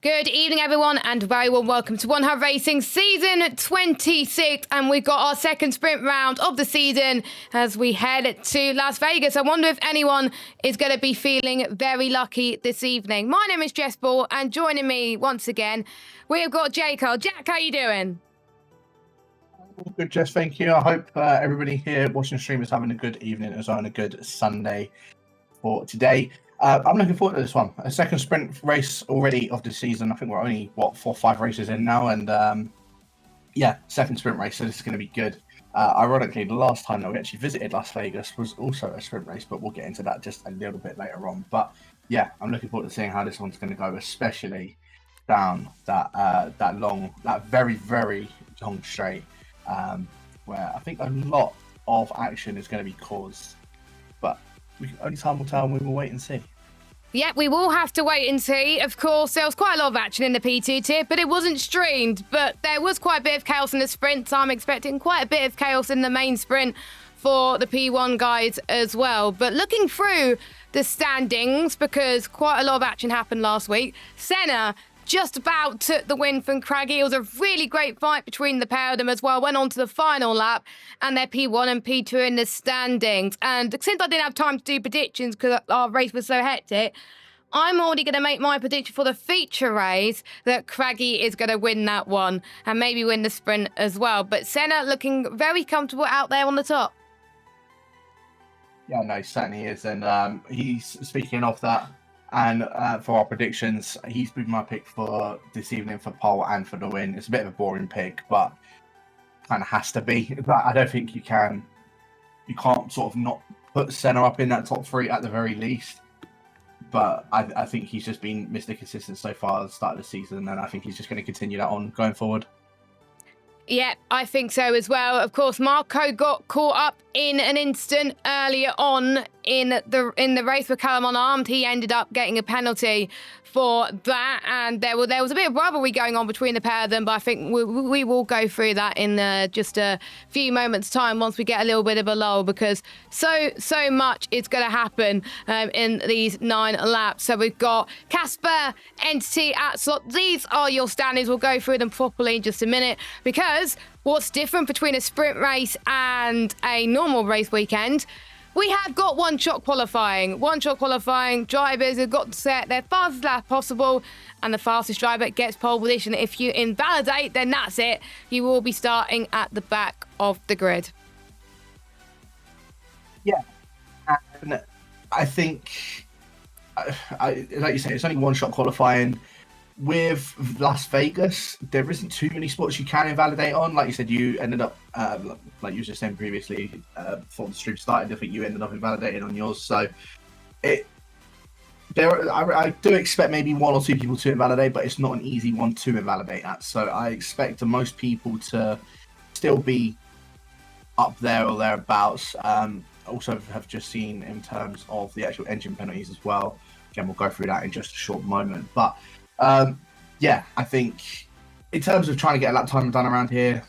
Good evening, everyone, and very warm welcome to One Hub Racing Season 26. And we've got our second sprint round of the season as we head to Las Vegas. I wonder if anyone is going to be feeling very lucky this evening. My name is Jess Ball, and joining me once again, we have got Jacob. Jack, how you doing? Good, Jess, thank you. I hope everybody here watching the stream is having a good evening as well, and a good Sunday for today. I'm looking forward to this one. A second sprint race already of the season. I think we're only, 4 or 5 races in now. And second sprint race, so this is going to be good. Ironically, the last time that we actually visited Las Vegas was also a sprint race, but we'll get into that just a little bit later on. But yeah, I'm looking forward to seeing how this one's going to go, especially down that very, very long straight, where I think a lot of action is going to be caused. But only time will tell, and we will wait and see. Yeah, we will have to wait and see. Of course, there was quite a lot of action in the P2 tier, but it wasn't streamed. But there was quite a bit of chaos in the sprint, so I'm expecting quite a bit of chaos in the main sprint for the P1 guys as well. But looking through the standings, because quite a lot of action happened last week, Senna just about took the win from Craggy. It was a really great fight between the pair of them as well. Went on to the final lap, and they're P1 and P2 in the standings. And since I didn't have time to do predictions because our race was so hectic, I'm already going to make my prediction for the feature race that Craggy is going to win that one and maybe win the sprint as well. But Senna looking very comfortable out there on the top. Yeah, no, certainly is. And he's speaking of that. And for our predictions, he's been my pick for this evening for pole and for the win. It's a bit of a boring pick, but kind of has to be. But I don't think you can't sort of not put Senna up in that top 3 at the very least. But I think he's just been Mr. Consistent so far at the start of the season, and I think he's just going to continue that on going forward. Yeah, I think so as well. Of course, Marco got caught up in an instant earlier on in the race with Callum unarmed. He ended up getting a penalty for that, and there was a bit of rivalry going on between the pair of them, but I think we will go through that in just a few moments' time once we get a little bit of a lull, because so much is going to happen in these 9 laps. So we've got Casper, Entity, Atslot. These are your standings. We'll go through them properly in just a minute, because what's different between a sprint race and a normal race weekend, we have got one-shot qualifying. One-shot qualifying, drivers have got to set their fastest lap possible, and the fastest driver gets pole position. If you invalidate, then that's it. You will be starting at the back of the grid. Yeah, and I think, like you say, it's only one-shot qualifying. With Las Vegas, there isn't too many spots you can invalidate on. Like you said, you ended up, like you were just saying previously, before the stream started, I think you ended up invalidating on yours. So I do expect maybe 1 or 2 people to invalidate, but it's not an easy one to invalidate at. So I expect most people to still be up there or thereabouts. Also have just seen in terms of the actual engine penalties as well. Again, we'll go through that in just a short moment. But I think in terms of trying to get a lap time done around here,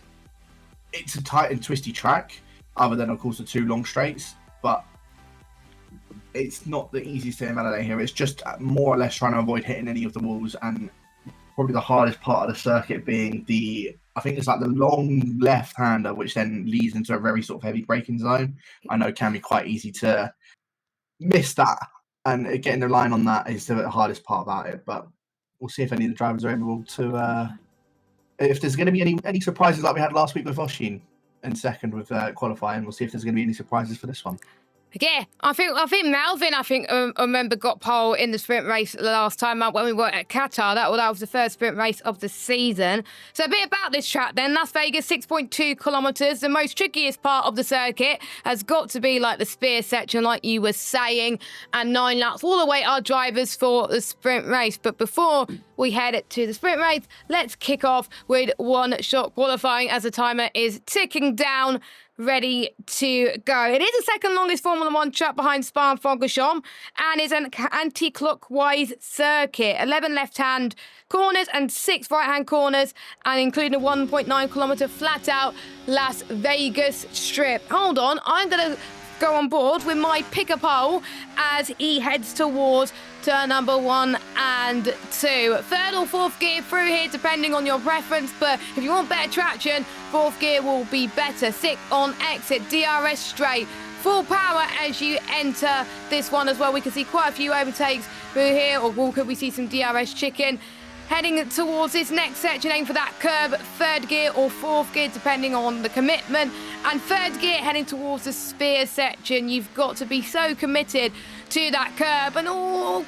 it's a tight and twisty track, other than, of course, the 2 long straights. But it's not the easiest to invalidate here. It's just more or less trying to avoid hitting any of the walls, and probably the hardest part of the circuit being I think it's like the long left-hander, which then leads into a very sort of heavy braking zone. I know it can be quite easy to miss that, and getting the line on that is the hardest part about it. But we'll see if any of the drivers are able to, if there's going to be any surprises like we had last week with Oshin in second with qualifying. We'll see if there's going to be any surprises for this one. Yeah, I think Melvin, I remember got pole in the sprint race the last time out when we were at Qatar. That was the first sprint race of the season. So a bit about this track then. Las Vegas, 6.2 kilometres. The most trickiest part of the circuit has got to be like the spear section, like you were saying, and 9 laps all the way our drivers for the sprint race. But before we head to the sprint race, let's kick off with one-shot qualifying as the timer is ticking down, ready to go. It is the second longest Formula One track behind Spa-Francorchamps and is an anti-clockwise circuit. 11 left-hand corners and 6 right-hand corners, and including a 1.9 kilometre flat-out Las Vegas strip. Hold on, I'm going to go on board with my picker pole as he heads towards turn number 1 and 2. 3rd or 4th gear through here, depending on your preference, but if you want better traction, 4th gear will be better. 6 on exit, DRS straight, full power as you enter this one as well. We can see quite a few overtakes through here, or could we see some DRS chicken? Heading towards this next section, aim for that curb, 3rd gear or 4th gear, depending on the commitment. And 3rd gear heading towards the spear section. You've got to be so committed to that curb. And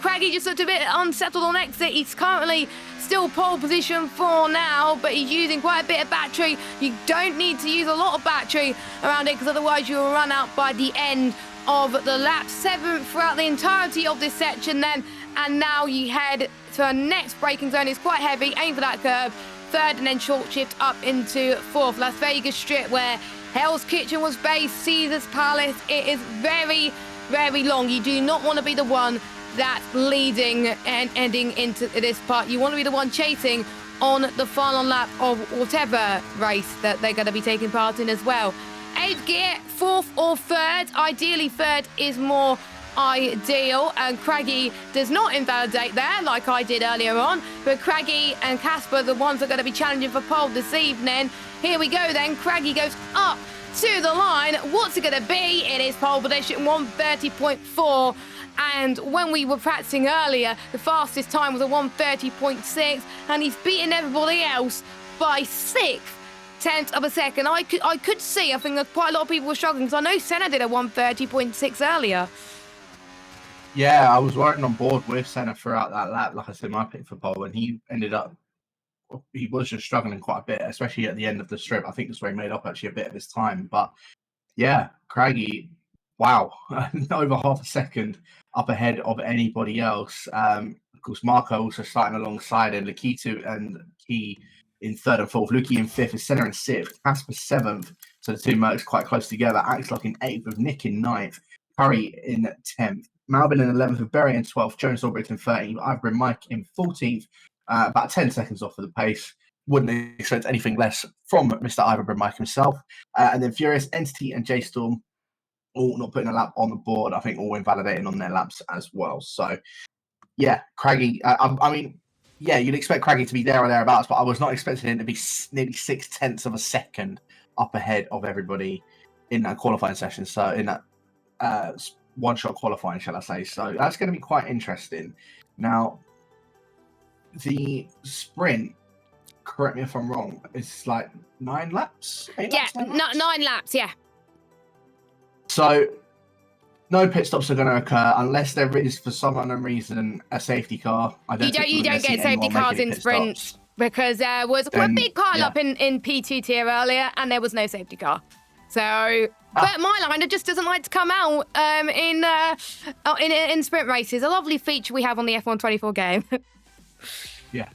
Craggy just looked a bit unsettled on exit. He's currently still pole position for now, but he's using quite a bit of battery. You don't need to use a lot of battery around it, because otherwise you'll run out by the end of the lap. 7th throughout the entirety of this section then. And now you head to our next braking zone. It's quite heavy. Aim for that curve. 3rd and then short shift up into 4th. Las Vegas Strip, where Hell's Kitchen was based, Caesar's Palace. It is very, very long. You do not want to be the one that's leading and ending into this part. You want to be the one chasing on the final lap of whatever race that they're going to be taking part in as well. 8th gear, 4th or 3rd. Ideally 3rd is more ideal, and Craggy does not invalidate there like I did earlier on, but Craggy and Casper, the ones that are going to be challenging for pole this evening. Here we go then. Craggy goes up to the line. What's it going to be? It is pole position 1:30.4, and when we were practicing earlier, the fastest time was a 1:30.6, and he's beaten everybody else by 6/10 of a second. I could see, I think that quite a lot of people were struggling, because I know Senna did a 1:30.6 earlier. Yeah, I was riding on board with Senna throughout that lap. Like I said, my pick for pole, and he was just struggling quite a bit, especially at the end of the strip. I think that's where he made up actually a bit of his time. But yeah, Craggy, wow, over half a second up ahead of anybody else. Of course, Marco also starting alongside him. Lakitu and Key in 3rd and 4th. Luki in 5th, is Senna in 6th, Casper 7th. So the two Mercs quite close together. Axlock in 8th, with Nick in 9th, Curry in 10th. Malvin in 11th, with Berry in 12th, Jonas Albrecht in 13th, Ivory and Mike in 14th, about 10 seconds off of the pace. Wouldn't expect anything less from Mr. Ivory and Mike himself. And then Furious, Entity, and J-Storm all not putting a lap on the board. I think all invalidating on their laps as well. So, yeah, Craggy, I mean, yeah, you'd expect Craggy to be there or thereabouts, but I was not expecting him to be nearly 6/10 of a second up ahead of everybody in that qualifying session. So, in that one-shot qualifying, shall I say. So that's going to be quite interesting. Now, the sprint, correct me if I'm wrong, is like 9 laps? 8 Yeah, laps, 9 laps, yeah. So no pit stops are going to occur unless there is, for some unknown reason, a safety car. You don't get safety cars in sprints, because there was a big pile-up in P2 tier earlier, and there was no safety car. So... But my liner just doesn't like to come out in sprint races. A lovely feature we have on the F124 game. Yeah,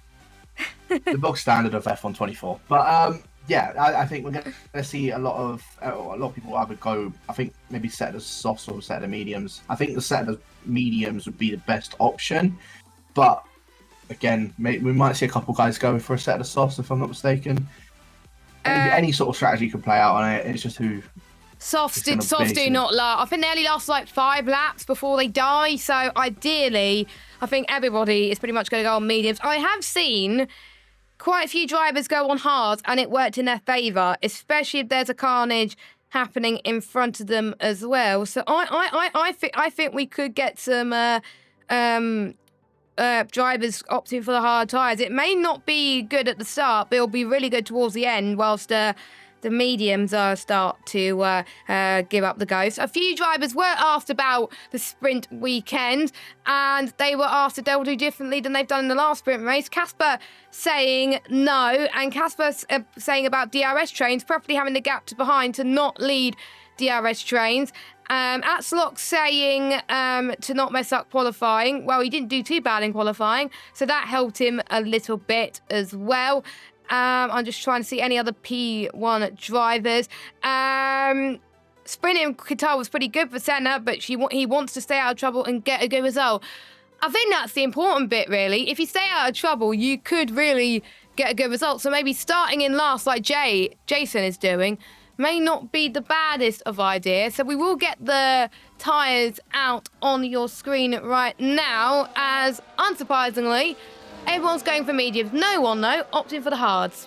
the bog standard of F124. But yeah, I think we're going to see a lot of people either go. I think maybe set of softs or set of mediums. I think the set of mediums would be the best option. But again, we might see a couple guys go for a set of softs if I'm not mistaken. Any sort of strategy can play out on it. It's just who. Softs do not last. I think they only last like 5 laps before they die. So ideally, I think everybody is pretty much going to go on mediums. I have seen quite a few drivers go on hard, and it worked in their favour, especially if there's a carnage happening in front of them as well. So I think we could get some drivers opting for the hard tyres. It may not be good at the start, but it'll be really good towards the end, whilst the mediums start to give up the ghost. A few drivers were asked about the sprint weekend, and they were asked if they'll do differently than they've done in the last sprint race. Casper saying no, and Casper saying about DRS trains, preferably having the gap to behind to not lead DRS trains. Atslock saying to not mess up qualifying. Well, he didn't do too bad in qualifying, so that helped him a little bit as well. I'm just trying to see any other P1 drivers. Sprinting Qatar was pretty good for Senna, but he wants to stay out of trouble and get a good result. I think that's the important bit, really. If you stay out of trouble, you could really get a good result. So maybe starting in last, like Jason is doing, may not be the baddest of ideas. So we will get the tyres out on your screen right now, as unsurprisingly, everyone's going for mediums. No one, though, opting for the hards.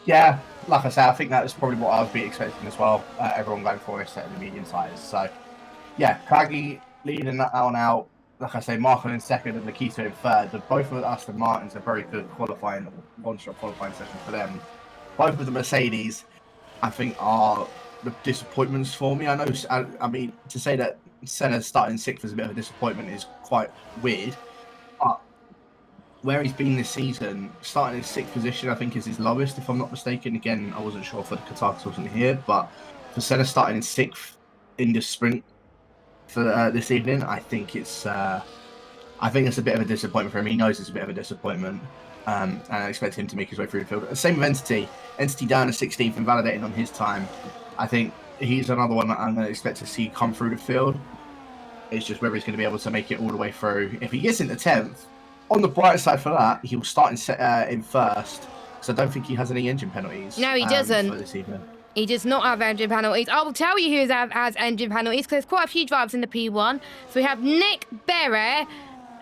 Yeah, like I said, I think that was probably what I would be expecting as well. Everyone going for a set of the medium tyres. So, yeah, Craggy leading that one out. Like I say, Marco in second and Nikita in third. But both of Aston Martins are very good qualifying, one-shot qualifying session for them. Both of the Mercedes, I think, are the disappointments for me. I mean, to say that Senna starting sixth is a bit of a disappointment is quite weird. But where he's been this season, starting in sixth position, I think is his lowest, if I'm not mistaken. Again, I wasn't sure for the Qatar because I wasn't here, but for Senna starting in sixth in the sprint for this evening, I think it's a bit of a disappointment for him. He knows it's a bit of a disappointment, and I expect him to make his way through the field. Same with Entity down to 16th and validating on his time. I think he's another one that I'm going to expect to see come through the field. It's just whether he's going to be able to make it all the way through. If he gets into 10th, on the bright side for that, he will start in first, so I don't think he has any engine penalties. No, he doesn't. For this evening. He does not have engine penalties. I will tell you who has engine penalties, because there's quite a few drivers in the P1. So we have Nick Berre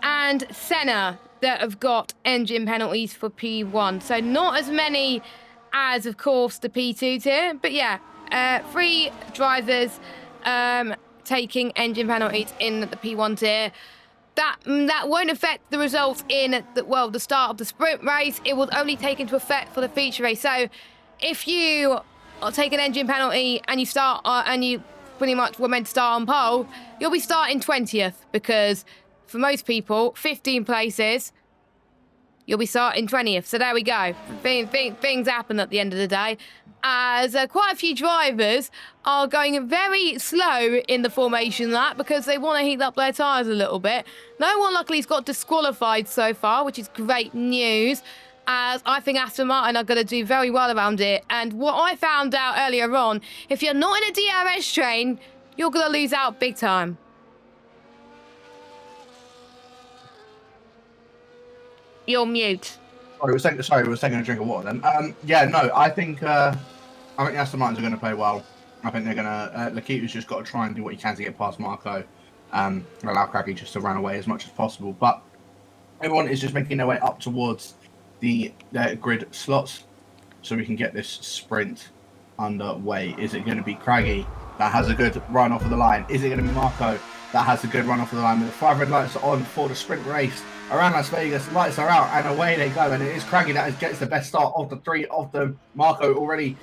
and Senna that have got engine penalties for P1. So not as many as, of course, the P2 tier. But yeah, 3 drivers taking engine penalties in the P1 tier. That won't affect the results in the start of the sprint race. It will only take into effect for the feature race. So if you take an engine penalty and you start and you pretty much were meant to start on pole, you'll be starting 20th, because for most people, 15 places, you'll be starting 20th. So there we go. Things happen at the end of the day, as quite a few drivers are going very slow in the formation lap because they want to heat up their tyres a little bit. No one luckily has got disqualified so far, which is great news, as I think Aston Martin are going to do very well around it. And what I found out earlier on, if you're not in a DRS train, you're going to lose out big time. You're mute. Sorry, we're taking a drink of water then. I think Aston Martins are going to play well. I think they're going to... Lakita's just got to try and do what he can to get past Marco, and allow Craggy just to run away as much as possible. But everyone is just making their way up towards the grid slots so we can get this sprint underway. Is it going to be Craggy that has a good run off of the line? Is it going to be Marco that has a good run off of the line? With the 5 red lights on for the sprint race around Las Vegas, lights are out and away they go, and it is Craggy that gets the best start of the 3 of them. Marco already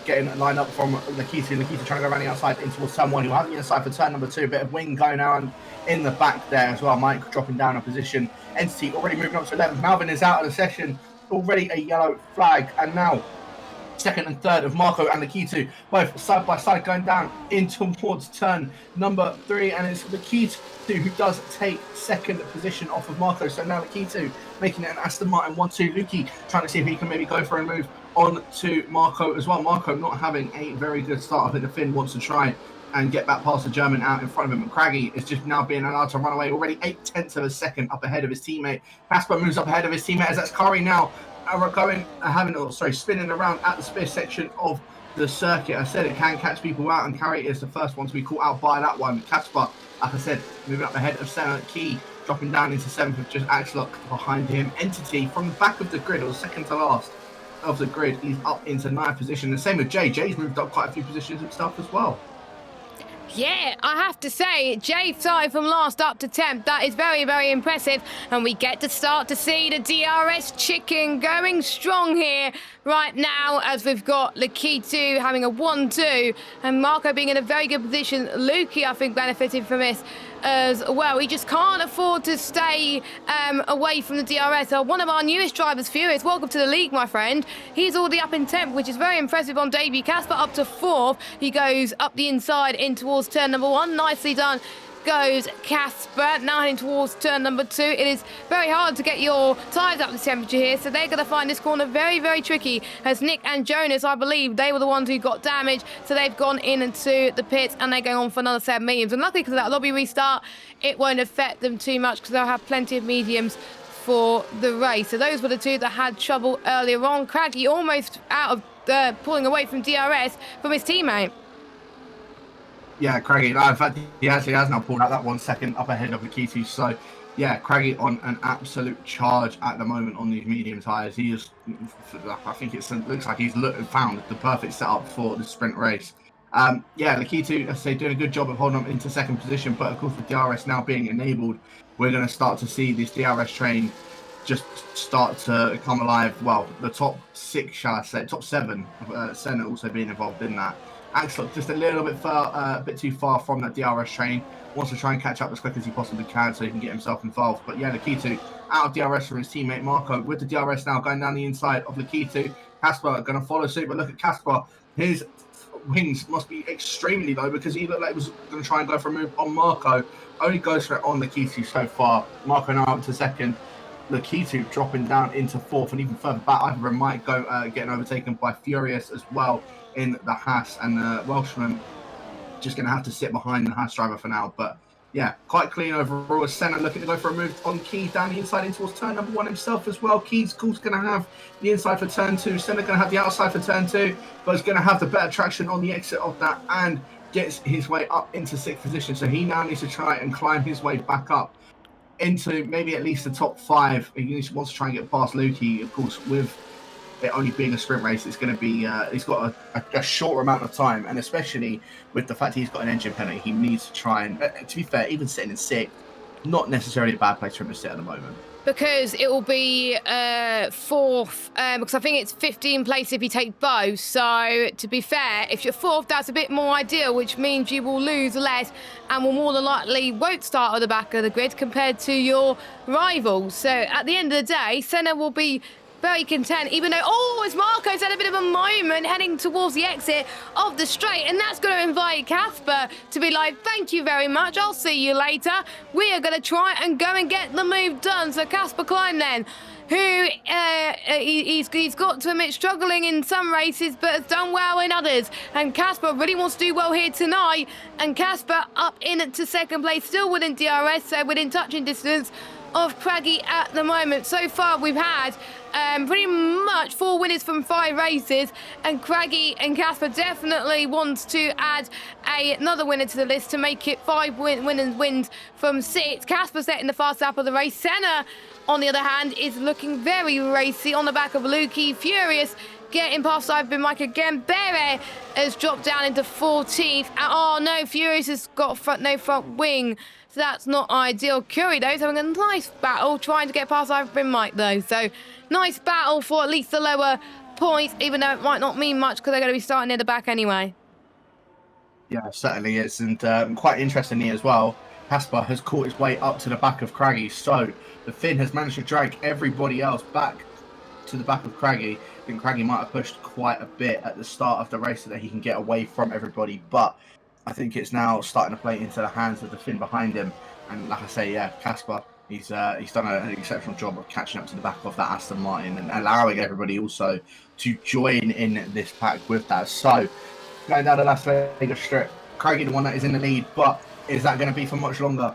getting lined up from Nikita trying to go around the outside in towards turn 1. He'll have the inside for turn number 2. A bit of wing going on in the back there as well. Mike dropping down a position. Entity already moving up to 11th. Malvin is out of the session. Already a yellow flag. And now second and third of Marco and Nikita, both side by side going down in towards turn number 3. And it's Nikita who does take second position off of Marco. So now Nikita making it an Aston Martin 1-2. Luki trying to see if he can maybe go for a move on to Marco as well. Marco not having a very good start. I think the Finn wants to try and get back past the German out in front of him. Craggy is just now being allowed to run away, already 0.8 of a second up ahead of his teammate. Casper moves up ahead of his teammate, as that's Kari now spinning around at the spear section of the circuit. I said it can catch people out, and Kari is the first one to be caught out by that one. Casper, like I said, moving up ahead of Senna. Key dropping down into 7th with just Axlock behind him. Entity from the back of the grid, or second to last of the grid, he's up into 9th position. The same with Jay. Jay's moved up quite a few positions himself as well. Yeah, I have to say, Jay started from last up to 10th. That is very, very impressive. And we get to start to see the DRS chicken going strong here right now, as we've got Lakitu having a 1-2 and Marco being in a very good position. Lukey, I think, benefited from this as well. He just can't afford to stay away from the DRS. One of our newest drivers, Furious, welcome to the league, my friend. He's already up in 10th, which is very impressive on debut. Casper up to 4th. He goes up the inside in towards turn number 1. Nicely done goes Casper. Now heading towards turn number 2. It is very hard to get your tyres up to temperature here, so they're going to find this corner very, very tricky, as Nick and Jonas, I believe, they were the ones who got damaged, so they've gone into the pits and they're going on for another 7 mediums. And luckily, because of that lobby restart, it won't affect them too much because they'll have plenty of mediums for the race. So those were the two that had trouble earlier on. Craggy almost out of pulling away from DRS from his teammate. Yeah, Craggy. In fact, he actually has now pulled out that 1 second up ahead of Lakitu. So, yeah, Craggy on an absolute charge at the moment on these medium tyres. He is, I think it looks like he's found the perfect setup for the sprint race. Yeah, Lakitu, as I say, doing a good job of holding up into second position. But, of course, with DRS now being enabled, we're going to start to see this DRS train just start to come alive. Well, the top 6, shall I say, top 7, Senna also being involved in that. Axel just a little bit a bit too far from that DRS train. Wants to try and catch up as quick as he possibly can so he can get himself involved. But yeah, Lakitu out of DRS from his teammate Marco, with the DRS now going down the inside of Lakitu. Casper going to follow suit, but look at Casper. His wings must be extremely low because he looked like he was going to try and go for a move on Marco. Only goes for it on Lakitu so far. Marco now up to second. Lakitu dropping down into 4th, and even further back, Ivan might go getting overtaken by Furious as well in the Haas, and the Welshman just going to have to sit behind the Haas driver for now. But yeah, quite clean overall. Senna looking to go for a move on Keys down the inside in towards turn number 1 himself as well. Keys, of course, going to have the inside for turn 2. Senna going to have the outside for turn 2, but is going to have the better traction on the exit of that and gets his way up into 6th position. So he now needs to try and climb his way back up into maybe at least the top 5. He wants to try and get past Lukey, of course, with it only being a sprint race. It's going to be he's got a short amount of time, and especially with the fact he's got an engine penalty, he needs to try and to be fair, even sitting in 6th, not necessarily a bad place for him to sit at the moment, because it will be 4th, because I think it's 15 place if you take both. So to be fair, if you're 4th, that's a bit more ideal, which means you will lose less and will more than likely won't start at the back of the grid compared to your rivals. So at the end of the day, Senna will be very content, even though, as Marco's had a bit of a moment heading towards the exit of the straight, and that's going to invite Casper to be like, thank you very much, I'll see you later. We are going to try and go and get the move done. So Casper Klein then, who he's got to admit struggling in some races but has done well in others, and Casper really wants to do well here tonight, and Casper up into 2nd place, still within DRS, so within touching distance of Craggy at the moment. So far we've had pretty much 4 winners from 5 races, and Craggy and Casper definitely wants to add another winner to the list to make it 5 wins from 6. Casper setting the fast lap of the race. Senna, on the other hand, is looking very racy on the back of Lukey. Furious getting past I've been Mike again. Bere has dropped down into 14th. Oh no, Furious has got no front wing, so that's not ideal. Curry, though, is having a nice battle trying to get past I've been Mike, though. So nice battle for at least the lower points, even though it might not mean much because they're going to be starting near the back anyway. Yeah, certainly is. And quite interestingly as well, Casper has caught his way up to the back of Craggy. So the Finn has managed to drag everybody else back to the back of Craggy. I think Craggy might have pushed quite a bit at the start of the race so that he can get away from everybody. But I think it's now starting to play into the hands of the Finn behind him. And like I say, yeah, Casper, he's done an exceptional job of catching up to the back of that Aston Martin and allowing everybody also to join in this pack with that. So going down the Las Vegas Strip, Craggy the one that is in the lead, but is that going to be for much longer?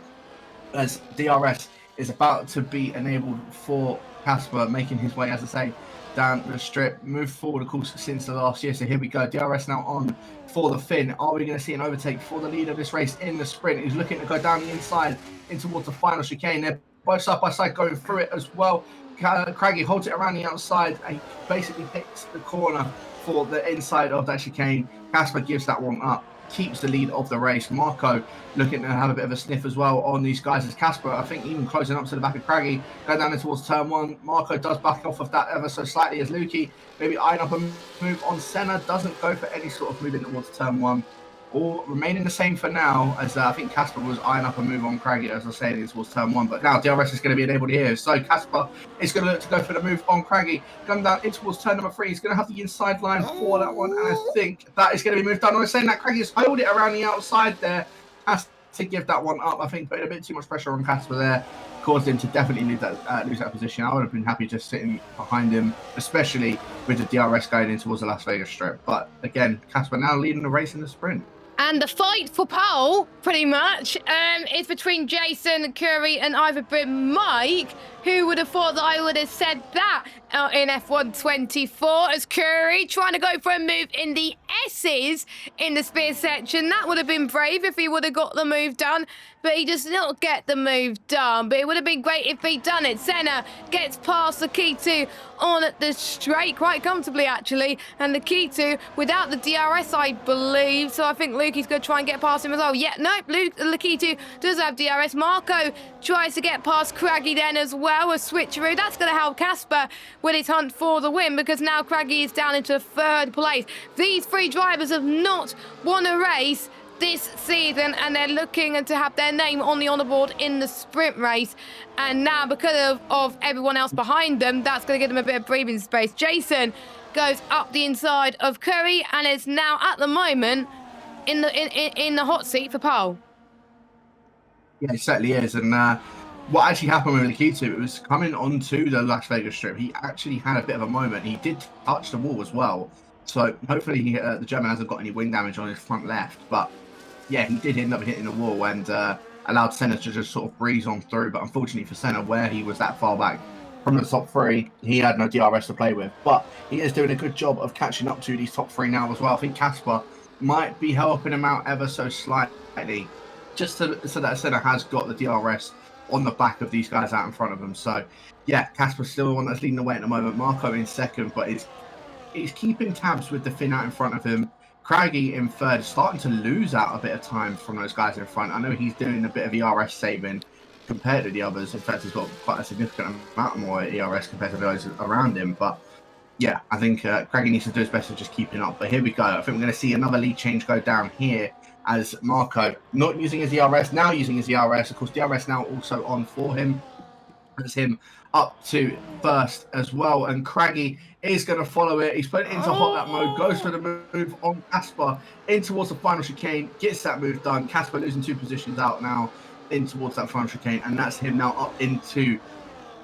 As DRS is about to be enabled for Casper, making his way, as I say, down the strip, moved forward, of course, since the last year. So here we go. DRS now on for the Finn. Are we going to see an overtake for the leader of this race in the sprint? He's looking to go down the inside in towards the final chicane. They're both side by side going through it as well. Craggy holds it around the outside and basically picks the corner for the inside of that chicane. Casper gives that one up. keeps the lead of the race. Marco looking to have a bit of a sniff as well on these guys as Casper, I think, even closing up to the back of Craggy, going down towards turn 1. Marco does back off of that ever so slightly as Lukey maybe eyeing up a move on Senna, doesn't go for any sort of moving towards turn 1. All remaining the same for now, as I think Casper was eyeing up a move on Craggy, as I was saying, towards turn 1. But now DRS is going to be enabled here. So Casper is going to look to go for the move on Craggy. Going down in towards turn number 3. He's going to have the inside line for that one. And I think that is going to be moved down. I was saying that Craggy has held it around the outside there. Has to give that one up. I think putting a bit too much pressure on Casper there caused him to definitely lose that position. I would have been happy just sitting behind him, especially with the DRS going in towards the Las Vegas Strip. But again, Casper now leading the race in the sprint. And the fight for pole, pretty much, is between Jason, Curry, and either Mike. Who would have thought that I would have said that in F1 24 as Curry trying to go for a move in the S's in the spear section. That would have been brave if he would have got the move done, but he does not get the move done. But it would have been great if he'd done it. Senna gets past Lakitu on the straight quite comfortably, actually. And Lakitu without the DRS, I believe. So I think Lukey's going to try and get past him as well. Yeah, nope, Lakitu does have DRS. Marco tries to get past Craggy then as well. A switcheroo. That's going to help Casper with his hunt for the win, because now Craggy is down into 3rd place. These 3 drivers have not won a race this season, and they're looking to have their name on the honourboard in the sprint race. And now, because of everyone else behind them, that's going to give them a bit of breathing space. Jason goes up the inside of Curry and is now, at the moment, in the hot seat for pole. Yeah, it certainly is. And what actually happened with Lakitu, it was coming onto the Las Vegas Strip. He actually had a bit of a moment. He did touch the wall as well. So hopefully the German hasn't got any wing damage on his front left. But yeah, he did end up hitting the wall and allowed Senna to just sort of breeze on through. But unfortunately for Senna, where he was that far back from the top 3, he had no DRS to play with. But he is doing a good job of catching up to these top 3 now as well. I think Casper might be helping him out ever so slightly, just so that Senna has got the DRS on the back of these guys out in front of him. So yeah, Casper's still the one that's leading the way at the moment. Marco in 2nd, but he's keeping tabs with the Finn out in front of him. Craggy in 3rd, starting to lose out a bit of time from those guys in front. I know he's doing a bit of ERS saving compared to the others. In fact, he's got quite a significant amount more ERS compared to those around him. But yeah, I think Craggy needs to do his best of just keeping up. But here we go. I think we're going to see another lead change go down here, as Marco not using his ERS, now using his ERS. Of course, DRS now also on for him. That's him up to 1st as well. And Craggy is going to follow it. He's put it into hot lap mode, goes for the move on Casper in towards the final chicane, gets that move done. Casper losing 2 positions out now in towards that final chicane, and that's him now up into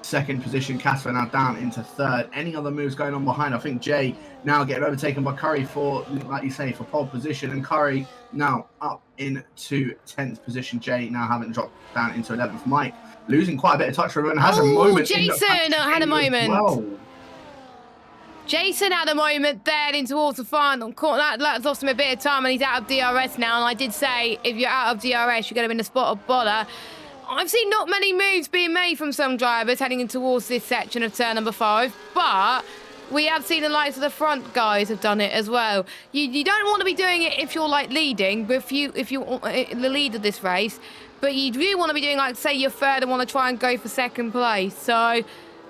2nd position. Casper now down into 3rd. Any other moves going on behind? I think Jay now getting overtaken by Curry for, like you say, for pole position, and Curry now up into 10th position. Jay now having dropped down into 11th. Mike losing quite a bit of touch from him and has a moment. Jason had a moment. Well. Jason had a moment there in towards the final. That lost him a bit of time, and he's out of DRS now. And I did say, if you're out of DRS, you're going to be in the spot of bother. I've seen not many moves being made from some drivers heading in towards this section of turn number 5, but we have seen the likes of the front guys have done it as well. You don't want to be doing it if you're like leading, but if you're the lead of this race, but you do want to be doing, like, say you're 3rd and want to try and go for 2nd place. So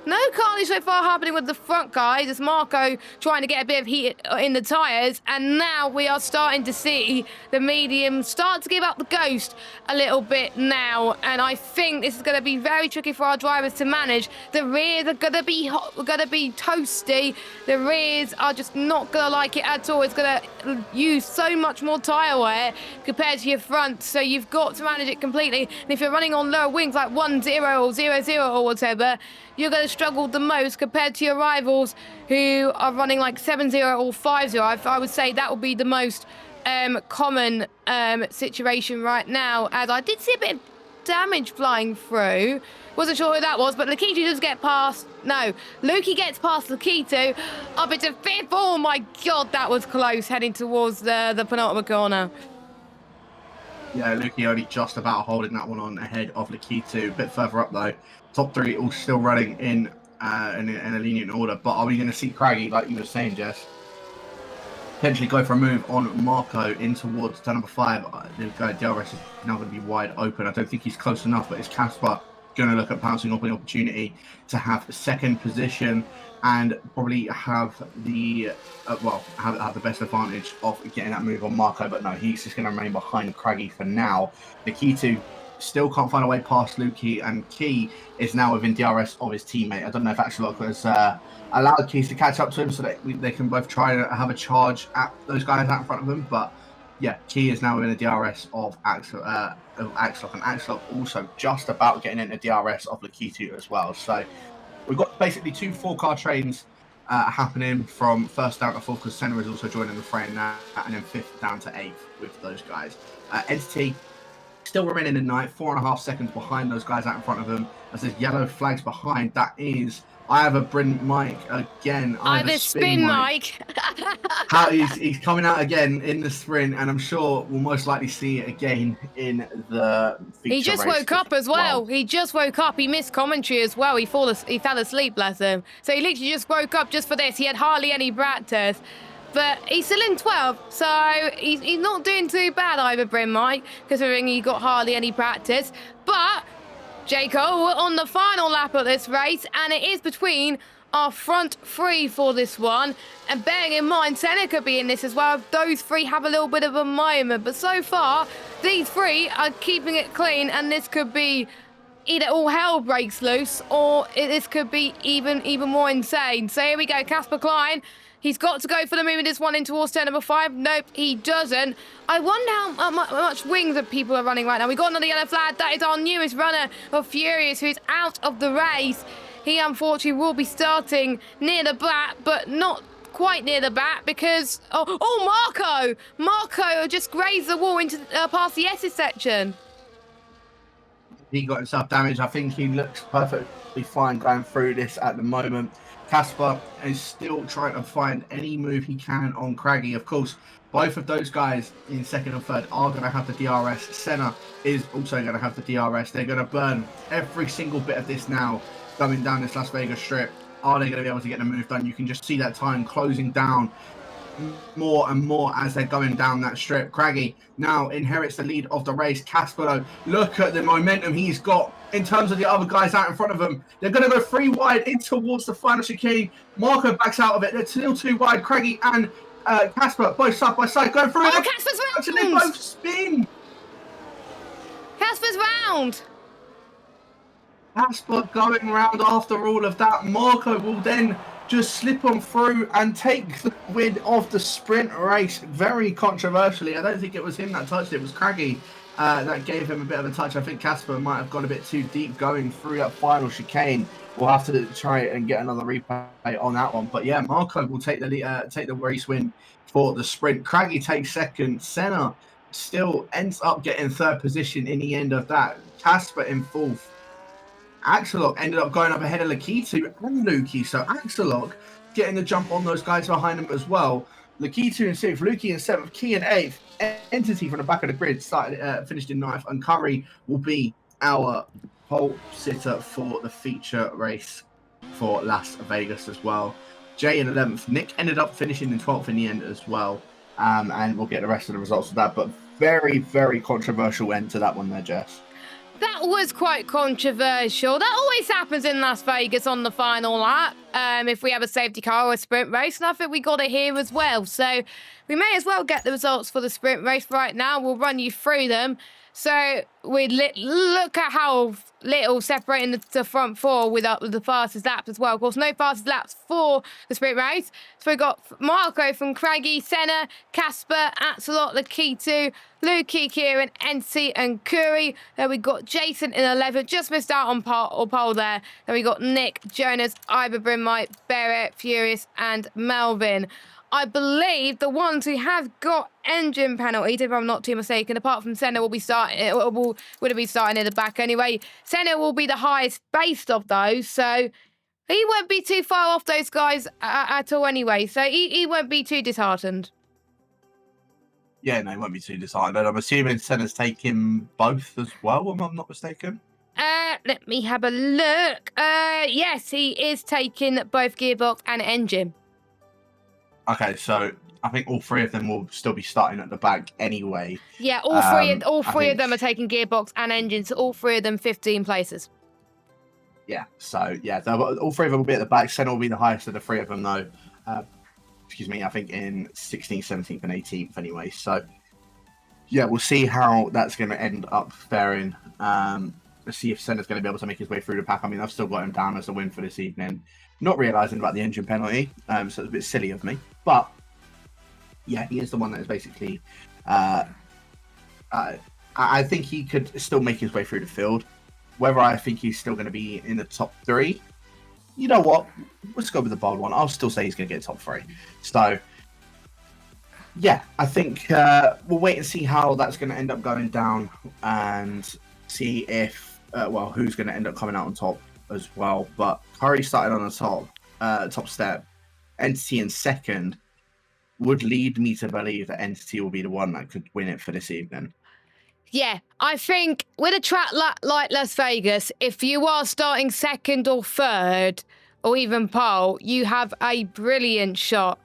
no carnage so far happening with the front guys. It's Marco trying to get a bit of heat in the tyres, and now we are starting to see the medium start to give up the ghost a little bit now, and I think this is going to be very tricky for our drivers to manage. The rears are going to be hot, going to be toasty. The rears are just not going to like it at all. It's going to use so much more tyre wear compared to your front, so you've got to manage it completely. And if you're running on lower wings like 1-0 or 0-0 or whatever, you're going to struggle the most compared to your rivals who are running like 7-0 or 5-0. I would say that would be the most common situation right now, as I did see a bit of damage flying through. Wasn't sure who that was, but Lakitu does get past. No, Lukey gets past Lakitu up into 5th. Oh my God, that was close, heading towards the penultimate corner. Yeah, Lukey only just about holding that one on ahead of Lakitu. A bit further up though. Top 3 all still running in a lenient order. But are we going to see Craggy, like you were saying, Jess? potentially go for a move on Marco in towards turn number 5. The guy DRS is now going to be wide open. I don't think he's close enough, but it's Casper going to look at pouncing off the opportunity to have second position and probably have the have the best advantage of getting that move on Marco. But no, he's just going to remain behind Craggy for now. The key to still can't find a way past Lukey, and Key is now within DRS of his teammate. I don't know if Axelot has allowed Keys to catch up to him so that they can both try to have a charge at those guys out in front of him. But yeah, Key is now within the DRS of Axelot, and Axelot also just about getting into DRS of Lakitu as well. So we've got basically 2 4-car trains happening from first down to fourth, because Senna is also joining the frame now, and then 5th down to 8th with those guys. Entity still remaining in ninth, 4.5 seconds behind those guys out in front of them. As there's yellow flags behind, that is Ivor Bryn Mike again. Ivor Spin Mike. He's coming out again in the sprint, and I'm sure we'll most likely see it again in the feature He just race woke up as well. He just woke up. He missed commentary as well. He fell asleep, bless him. So he literally just woke up just for this. He had hardly any practice. But he's still in 12th, so he's not doing too bad, Ivor Bryn Mike, considering he got hardly any practice. But Jacob, we're on the final lap of this race, and it is between our front 3 for this one. And bearing in mind, Senna could be in this as well. Those 3 have a little bit of a moment, but so far, these 3 are keeping it clean, and this could be either all hell breaks loose, or this could be even more insane. So here we go, Casper Klein. He's got to go for the move in this one in towards turn number 5. Nope, he doesn't. I wonder how much wings that people are running right now. We got another yellow flag. That is our newest runner of Furious, who's out of the race. He unfortunately will be starting near the back, but not quite near the back because Marco just grazed the wall into past the S's section. He got himself damaged. I think he looks perfectly fine going through this at the moment. Casper is still trying to find any move he can on Craggy. Of course, both of those guys in second and third are going to have the DRS. Senna is also going to have the DRS. They're going to burn every single bit of this now going down this Las Vegas strip. Are they going to be able to get the move done? You can just see that time closing down more and more as they're going down that strip. Craggy now inherits the lead of the race. Casper, though, look at the momentum he's got in terms of the other guys out in front of him. They're going to go 3 wide in towards the final chicane. Marco backs out of it. They're still 2 wide. Craggy and Casper both side by side going through. Oh, Casper's round! And they both spin. Casper's round! Casper going round after all of that. Marco will then just slip on through and take the win of the sprint race very controversially. I don't think it was him that touched it. It was Craggy that gave him a bit of a touch. I think Casper might have gone a bit too deep going through that final chicane. We'll have to try and get another replay on that one. But yeah, Marco will take the race win for the sprint. Craggy takes second. Senna still ends up getting third position in the end of that. Casper in fourth. Axelot ended up going up ahead of Lakitu and Lukey. So Axelot getting the jump on those guys behind him as well. Lakitu in 6th, Lukey in 7th, Key in 8th. Entity from the back of the grid finished in 9th, and Curry will be our pole sitter for the feature race for Las Vegas as well. Jay in 11th. Nick ended up finishing in 12th in the end as well. And we'll get the rest of the results of that. But very, very controversial end to that one there, Jess. That was quite controversial. That always happens in Las Vegas on the final lap. If we have a safety car or a sprint race, and I think we got it here as well. So we may as well get the results for the sprint race right now. We'll run you through them. So we look at how little separating the front 4 with the fastest laps as well. Of course, no fastest laps for the sprint race. So we got Marco from Craggy, Senna, Casper, Axelot, Lakitu, Lukey, Kieran, Entity, and Curry. Then we got Jason in 11th, just missed out on pole there. Then we got Nick, Jonas, Ivor Bryn Mike, Barrett, Furious, and Melvin. I believe the ones who have got engine penalties, if I'm not too mistaken, apart from Senna, will be starting. Would have been starting in the back anyway. Senna will be the highest based of those, so he won't be too far off those guys at all anyway. So he won't be too disheartened. Yeah, no, he won't be too disheartened. I'm assuming Senna's taking both as well, if I'm not mistaken. Let me have a look. Yes, he is taking both gearbox and engine. Okay, so I think all three of them will still be starting at the back anyway. Yeah, all three I of them are taking gearbox and engine, so all three of them 15 places. Yeah, so yeah, all three of them will be at the back. Senna will be the highest of the three of them, though. Excuse me, I think in 16th, 17th, and 18th anyway. So yeah, we'll see how that's going to end up faring. Let's see if Senna's going to be able to make his way through the pack. I mean, I've still got him down as a win for this evening, not realising about the engine penalty, so it's a bit silly of me. But yeah, he is the one that is basically. I think he could still make his way through the field. Whether I think he's still going to be in the top 3, you know what? Let's go with the bold one. I'll still say he's going to get top 3. So, yeah, I think we'll wait and see how that's going to end up going down and see if, who's going to end up coming out on top as well. But Curry started on the top step. Entity in second would lead me to believe that Entity will be the one that could win it for this evening. Yeah, I think with a track like Las Vegas, if you are starting second or third, or even pole, you have a brilliant shot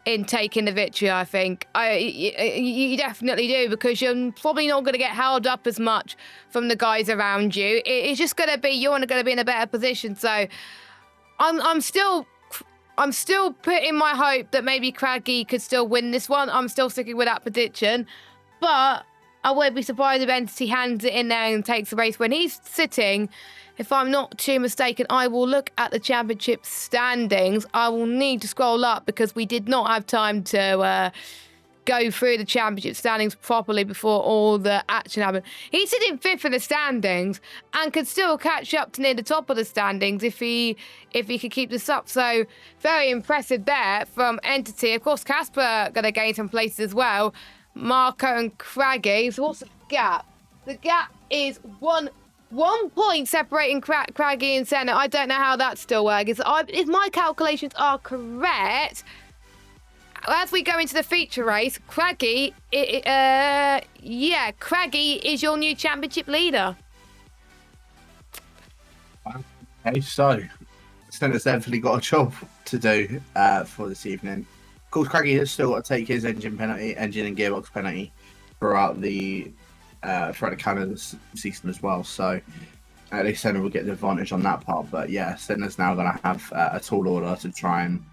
in taking the victory, I think. You definitely do, because you're probably not going to get held up as much from the guys around you. It's just going to be, you're going to be in a better position. So I'm still putting my hope that maybe Craggy could still win this one. I'm still sticking with that prediction. But I won't be surprised if Entity hands it in there and takes the race. When he's sitting, if I'm not too mistaken, I will look at the championship standings. I will need to scroll up because we did not have time to go through the championship standings properly before all the action happened. He's sitting 5th in the standings and could still catch up to near the top of the standings if he could keep this up. So very impressive there from Entity. Of course, Casper going to gain some places as well. Marco and Craggy. So what's the gap? The gap is one point separating Craggy and Senna. I don't know how that still works. If my calculations are correct, as we go into the feature race, Craggy, Craggy is your new championship leader. Okay, so Senna's definitely got a job to do for this evening. Of course, Craggy has still got to take his engine and gearbox penalty throughout the Canada season as well. So at least Senna will get the advantage on that part. But yeah, Senna's now going to have a tall order to try and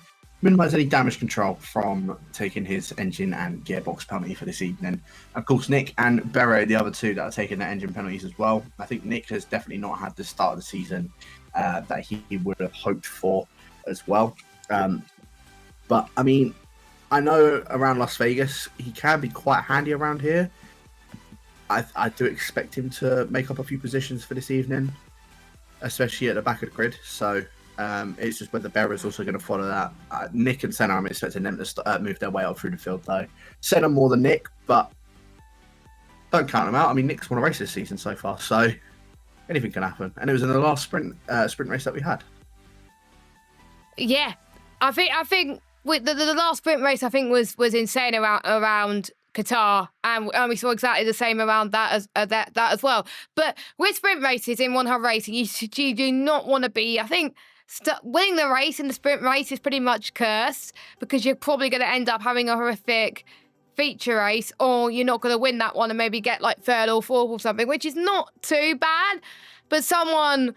minimize any damage control from taking his engine and gearbox penalty for this evening. Of course, Nick and Bero, the other two that are taking their engine penalties as well. I think Nick has definitely not had the start of the season that he would have hoped for as well. But I mean, I know around Las Vegas, he can be quite handy around here. I do expect him to make up a few positions for this evening, especially at the back of the grid. So it's just whether Bero is also going to follow that. Nick and Senna, I'm expecting them to move their way up through the field, though. Senna more than Nick, but don't count them out. I mean, Nick's won a race this season so far, so anything can happen. And it was in the last sprint race that we had. Yeah, I think with the last sprint race, I think was insane around Qatar, and we saw exactly the same around that as well. But with sprint races in one hub racing, you do not want to be. I think winning the race in the sprint race is pretty much cursed, because you're probably going to end up having a horrific feature race, or you're not going to win that one and maybe get like third or fourth or something, which is not too bad. But someone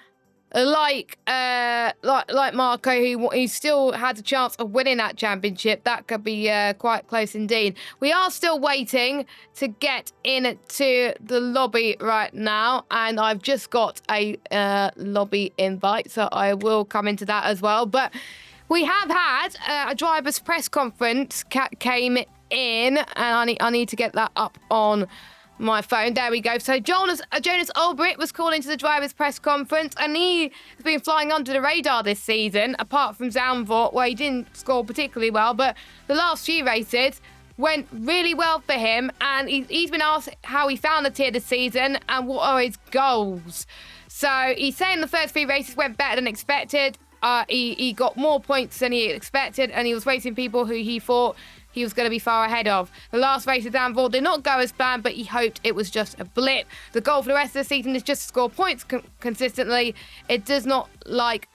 like Marco, who still had a chance of winning that championship, that could be quite close indeed. We are still waiting to get into the lobby right now, and I've just got a lobby invite, so I will come into that as well. But we have had a driver's press conference came in, and I need to get that up on my phone. There we go. So Jonas Ulbricht was called into the drivers' press conference, and he has been flying under the radar this season, apart from Zandvoort, where he didn't score particularly well. But the last few races went really well for him, and he's been asked how he found the tier this season and what are his goals. So he's saying the first 3 races went better than expected. He got more points than he expected, and he was racing people who he thought he was going to be far ahead of. The last race at Zandvoort did not go as planned, but he hoped it was just a blip. The goal for the rest of the season is just to score points consistently. It does not like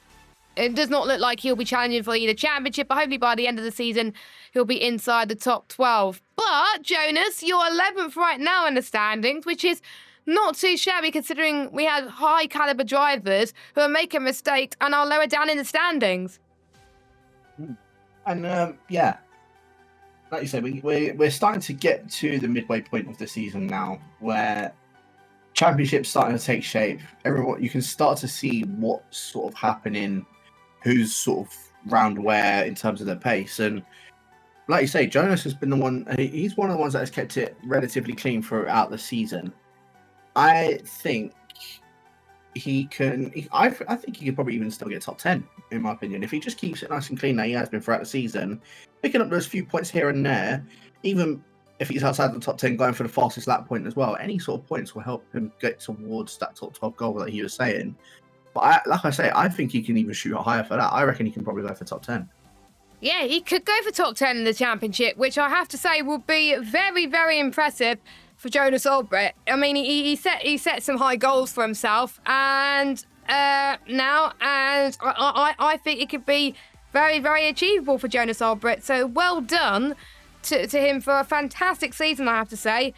it does not look like he'll be challenging for either championship, but hopefully by the end of the season, he'll be inside the top 12. But, Jonas, you're 11th right now in the standings, which is not too shabby considering we had high caliber drivers who are making mistakes and are lower down in the standings. And yeah, like you said, we're starting to get to the midway point of the season now, where championship's starting to take shape. Everyone, you can start to see what's sort of happening, who's sort of round where in terms of their pace. And like you say, Jonas has been the one. He's one of the ones that has kept it relatively clean throughout the season. I think he can. I think he could probably even still get top 10, in my opinion, if he just keeps it nice and clean that he has been throughout the season, picking up those few points here and there. Even if he's outside the top 10, going for the fastest lap point as well, any sort of points will help him get towards that top 12 goal that he was saying. But like I say, I think he can even shoot higher for that. I reckon he can probably go for top 10. Yeah, he could go for top 10 in the championship, which I have to say would be very, very impressive for Jonas Albrecht. I mean, he set some high goals for himself, and I think it could be very, very achievable for Jonas Albrecht. So well done to him for a fantastic season, I have to say,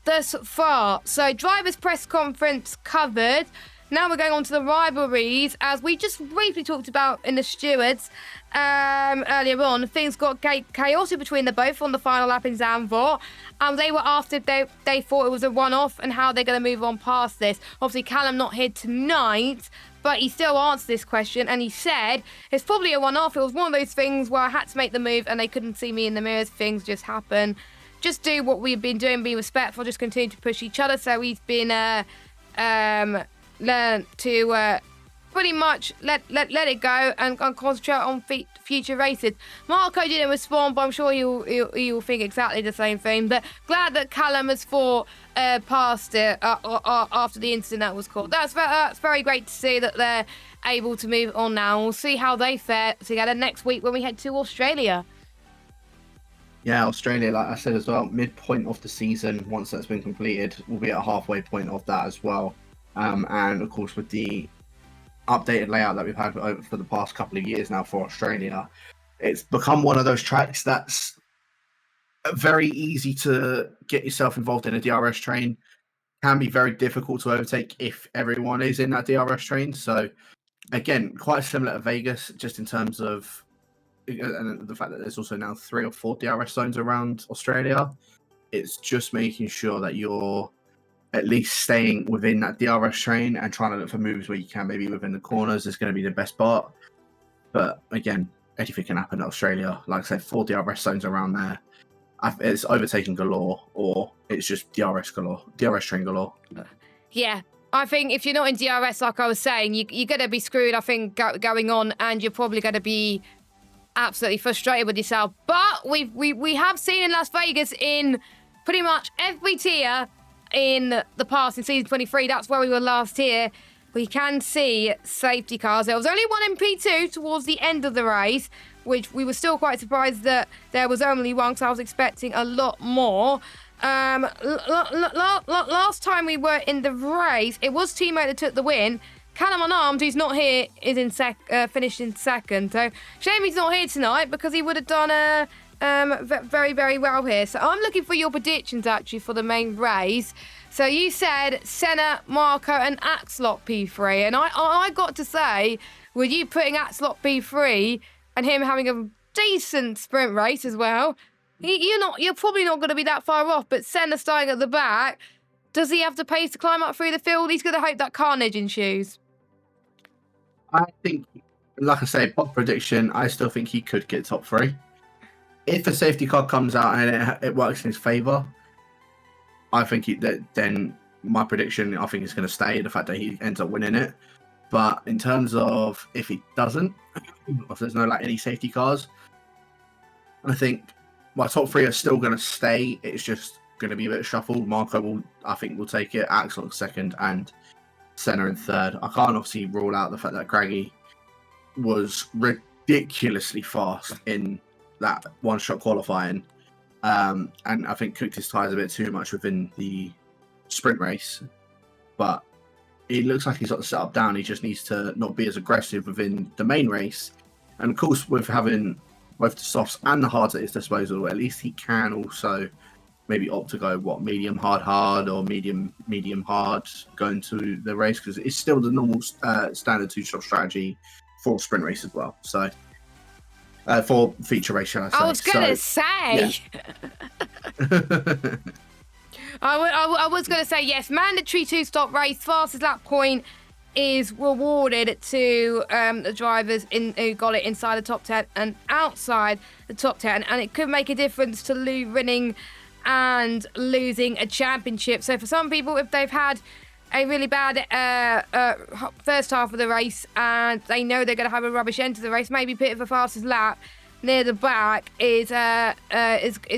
thus far. So drivers' press conference covered. Now we're going on to the rivalries, as we just briefly talked about in the stewards earlier on. Things got chaotic between the both on the final lap in Zandvoort. They were asked if they thought it was a one-off and how they're going to move on past this. Obviously, Callum not here tonight, but he still answered this question, and he said, it's probably a one-off. It was one of those things where I had to make the move and they couldn't see me in the mirrors. Things just happen. Just do what we've been doing, be respectful, just continue to push each other. So he's been learn to pretty much let it go and concentrate on future races. Marco didn't respond, but I'm sure he'll think exactly the same thing. But glad that Callum has fought past it after the incident that was caught. That's very great to see that they're able to move on now. We'll see how they fare together next week when we head to Australia. Yeah, Australia, like I said as well, midpoint of the season, once that's been completed, we'll be at a halfway point of that as well. And of course, with the updated layout that we've had over for the past couple of years now for Australia, it's become one of those tracks that's very easy to get yourself involved in a DRS train. Can be very difficult to overtake if everyone is in that DRS train. So again, quite similar to Vegas, just in terms of and the fact that there's also now 3 or 4 DRS zones around Australia. It's just making sure that you're at least staying within that DRS train and trying to look for moves where you can, maybe within the corners is going to be the best part. But again, anything can happen in Australia. Like I said, 4 DRS zones around there. It's overtaking galore, or it's just DRS galore, DRS train galore. Yeah, I think if you're not in DRS, like I was saying, you're going to be screwed, I think, going on, and you're probably going to be absolutely frustrated with yourself. But we have seen in Las Vegas in pretty much every tier in the past, in season 23, that's where we were last here, we can see safety cars. There was only one in P2 towards the end of the race, which we were still quite surprised that there was only one, because I was expecting a lot more. Last time we were in the race, it was teammate that took the win. Callum Unarmed, who's not here, is finished in second. So shame he's not here tonight, because he would have done very, very well here. So I'm looking for your predictions, actually, for the main race. So you said Senna, Marco, and Axelot P3. And I got to say, with you putting Axelot P3 and him having a decent sprint race as well, you're probably not going to be that far off. But Senna starting at the back, does he have the pace to climb up through the field? He's going to hope that carnage ensues. I think, like I say, pop prediction, I still think he could get top 3. If a safety car comes out and it works in his favour, I think then my prediction, I think, is going to stay, the fact that he ends up winning it. But in terms of if he doesn't, if there's no any safety cars, I think my top 3 are still going to stay. It's just going to be a bit shuffled. Marco I think will take it, Axel second, and Senna in third. I can't obviously rule out the fact that Craggy was ridiculously fast in that one-shot qualifying, and I think cooked his tyres a bit too much within the sprint race. But it looks like he's got the setup down. He just needs to not be as aggressive within the main race. And of course, with having both the softs and the hards at his disposal, at least he can also maybe opt to go medium hard or medium hard going to the race, because it's still the normal standard 2-stop strategy for sprint race as well. So for feature race, shall I say? I was gonna say. Yeah. I was going to say, yes, mandatory 2-stop race, fastest lap point is rewarded to the drivers who got it inside the top 10 and outside the top 10, and it could make a difference to winning and losing a championship. So for some people, if they've had a really bad first half of the race and they know they're going to have a rubbish end to the race, maybe pit for fastest lap near the back is going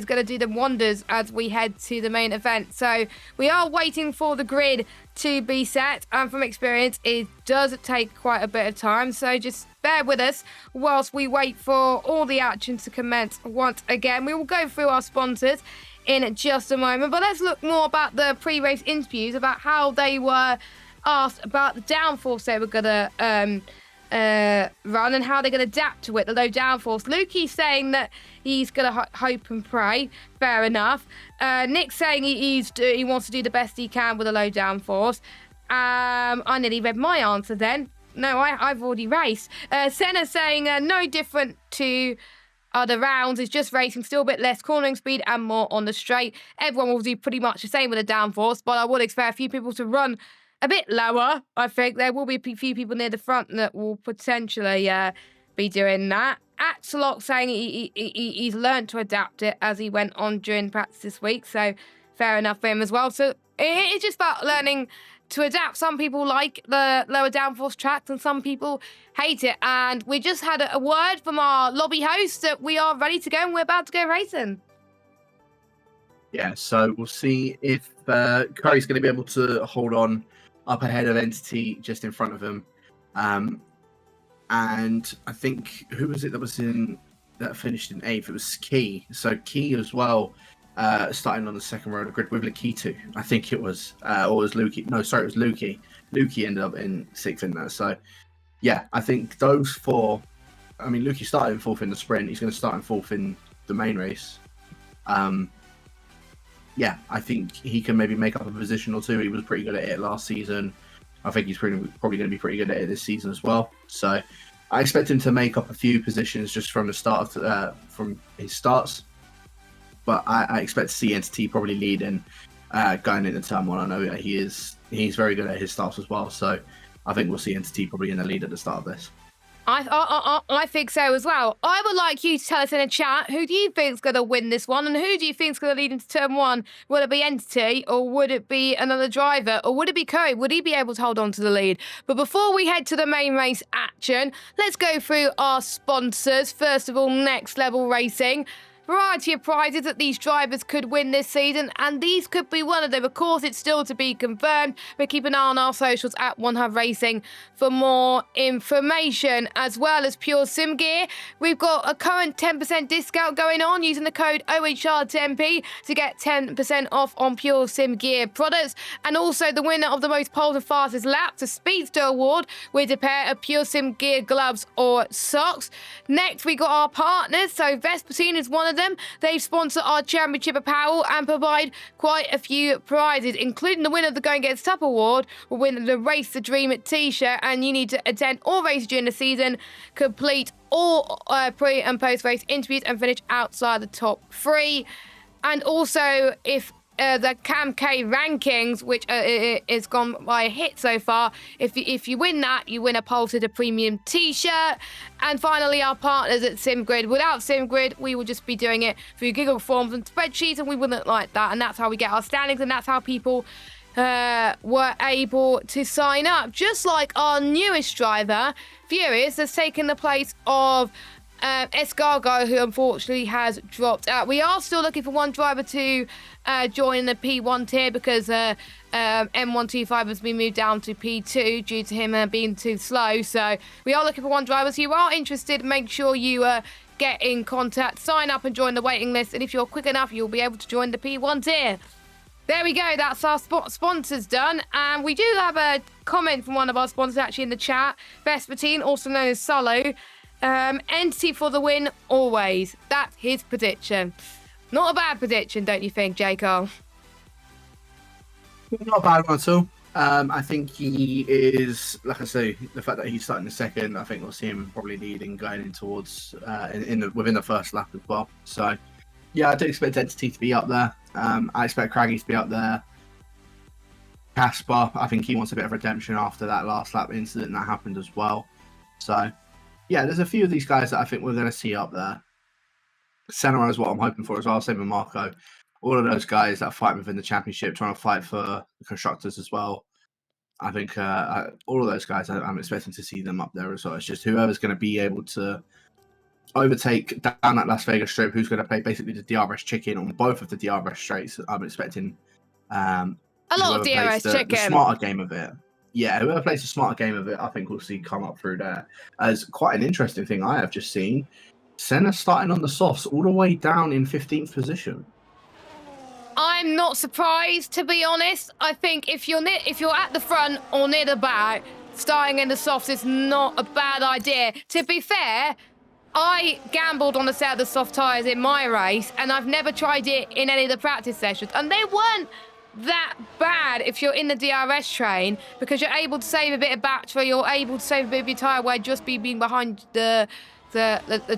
to do them wonders as we head to the main event. So we are waiting for the grid to be set, and from experience it does take quite a bit of time, so just bear with us whilst we wait for all the action to commence once again. We will go through our sponsors in just a moment, but let's look more about the pre-race interviews, about how they were asked about the downforce they were going to run and how they're going to adapt to it, the low downforce. Lukey's saying that he's going to hope and pray. Fair enough. Nick's saying he wants to do the best he can with a low downforce. I nearly read my answer then. No, I've already raced. Senna's saying no different to other rounds. It's just racing, still a bit less cornering speed and more on the straight. Everyone will do pretty much the same with a downforce, but I would expect a few people to run a bit lower. I think there will be a few people near the front that will potentially be doing that. Axelot saying he's learned to adapt it as he went on during practice this week, so fair enough for him as well. So it's just about learning to adapt. Some people like the lower downforce tracks and some people hate it. And we just had a word from our lobby host that we are ready to go and we're about to go racing. Yeah, so we'll see if Curry's going to be able to hold on up ahead of Entity just in front of him. And I think, who was it that finished in 8th? It was Key. So Key as well, starting on the second row of the grid with Lakitu. I think it was, or it was Lukey. No, sorry, it was Lukey. Lukey ended up in 6th in there. So yeah, I think those four, I mean, Lukey started in 4th in the sprint. He's going to start in 4th in the main race. Yeah, I think he can maybe make up a position or two. He was pretty good at it last season. I think he's probably going to be pretty good at it this season as well. So I expect him to make up a few positions just from the start of from his starts. But I expect to see Entity probably leading going into turn 1. I know that he's very good at his starts as well. So I think we'll see Entity probably in the lead at the start of this. I think so as well. I would like you to tell us in a chat, who do you think is going to win this one and who do you think is going to lead into turn 1? Will it be Entity or would it be another driver or would it be Curry? Would he be able to hold on to the lead? But before we head to the main race action, let's go through our sponsors. First of all, Next Level Racing. Variety of prizes that these drivers could win this season, and these could be one of them. Of course, it's still to be confirmed, but keep an eye on our socials at One Hub Racing for more information, as well as Pure Sim Gear. We've got a current 10% discount going on using the code OHR10P to get 10% off on Pure Sim Gear products, and also the winner of the most poles and fastest lap, the Speedster Award, with a pair of Pure Sim Gear gloves or socks. Next, we got our partners, so Vespertine is one of them. They sponsor our championship apparel and provide quite a few prizes, including the winner of the Go and Get Stuff Award will win the Race the Dream t-shirt, and you need to attend all races during the season, complete all pre and post race interviews and finish outside the top 3. And also, if the Cam K rankings, which is gone by a hit so far, if you win that, you win a Pulsar Premium t-shirt. And finally, our partners at SimGrid. Without SimGrid, we would just be doing it through Google Forms and spreadsheets, and we wouldn't like that. And that's how we get our standings, and that's how people were able to sign up. Just like our newest driver, Furious, has taken the place of Escargo, who unfortunately has dropped out. We are still looking for one driver to join the P1 tier because M125 has been moved down to P2 due to him being too slow. So we are looking for one driver. So you are interested, make sure you get in contact, sign up and join the waiting list. And if you're quick enough, you'll be able to join the P1 tier. There we go. That's our sponsors done. And we do have a comment from one of our sponsors actually in the chat. Vespertine, also known as Solo. Entity for the win, always. That's his prediction. Not a bad prediction, don't you think, J. Cole? Not a bad one at all. I think he is, like I say, the fact that he's starting the second, I think we'll see him probably leading going in towards within the first lap as well. So, yeah, I do expect Entity to be up there. I expect Craggy to be up there. Casper, I think he wants a bit of redemption after that last lap incident that happened as well. So, yeah, there's a few of these guys that I think we're going to see up there. Senna is what I'm hoping for as well. Same with Marco. All of those guys that fight within the championship, trying to fight for the constructors as well. I think all of those guys, I'm expecting to see them up there as well. It's just whoever's going to be able to overtake down that Las Vegas strip, who's going to play basically the DRS chicken on both of the DRS straights. I'm expecting a lot of DRS chicken. The smarter game of it. Yeah, whoever plays the smarter game of it, I think we'll see come up through there. As quite an interesting thing I have just seen, Senna starting on the softs all the way down in 15th position. I'm not surprised, to be honest. I think if you're at the front or near the back, starting in the softs is not a bad idea. To be fair, I gambled on the set of the soft tyres in my race, and I've never tried it in any of the practice sessions, and they weren't that bad if you're in the DRS train, because you're able to save a bit of battery, you're able to save a bit of your tyre wear just being behind the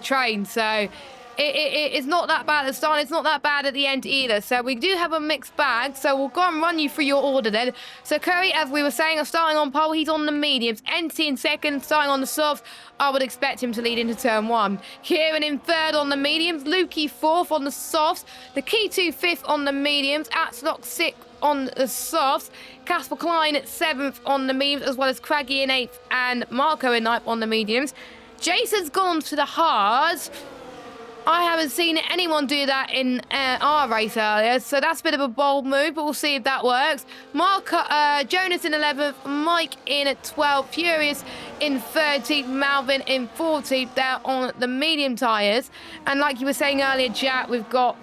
train. So it's not that bad at the start, it's not that bad at the end either. So we do have a mixed bag, so we'll go and run you through your order then. So Curry, as we were saying, are starting on pole, he's on the mediums. Entity in second, starting on the softs. I would expect him to lead into turn one. Kieran in third on the mediums, Lukey fourth on the softs, the Key 2 fifth on the mediums, Atslock sixth on the softs, Casper Klein at seventh on the mediums, as well as Craggy in eighth and Marco in ninth on the mediums. Jason's gone to the hards. I haven't seen anyone do that in our race earlier, so that's a bit of a bold move, but we'll see if that works. Jonas in 11th, Mike in at 12th, Furious in 13th, Malvin in 14th. They're on the medium tyres. And like you were saying earlier, Jack, we've got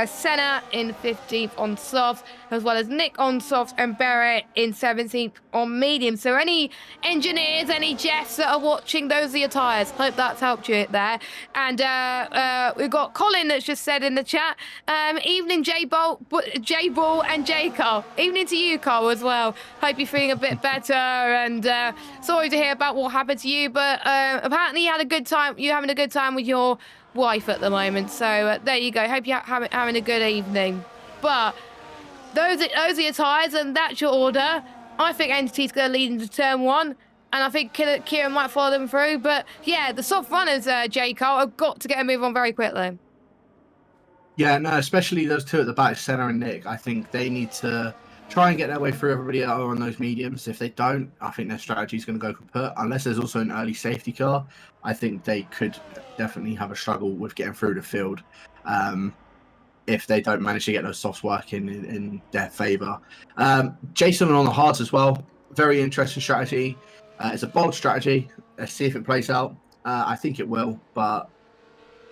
Senna in 15th on softs, as well as Nick on softs and Barrett in 17th on medium. So any engineers, any Jeffs that are watching, those are your tyres. Hope that's helped you there. And we've got Colin that's just said in the chat, evening J-Ball and J-Carl. Evening to you, Carl, as well. Hope you're feeling a bit better, and sorry to hear about what happened to you, but apparently you had a good time. You're having a good time with your wife at the moment, so there you go. Hope you're having a good evening. But those are your tyres, and that's your order. I think Entity's going to lead into turn one, and I think Kieran might follow them through. But yeah, the soft runners, J. Cole, have got to get a move on very quickly. Yeah, no, especially those two at the back, Senna and Nick. I think they need to try and get their way through everybody that are on those mediums. If they don't, I think their strategy is going to go kaput. Unless there's also an early safety car, I think they could definitely have a struggle with getting through the field if they don't manage to get those softs working in their favour. Jason on the hards as well. Very interesting strategy. It's a bold strategy. Let's see if it plays out. I think it will, but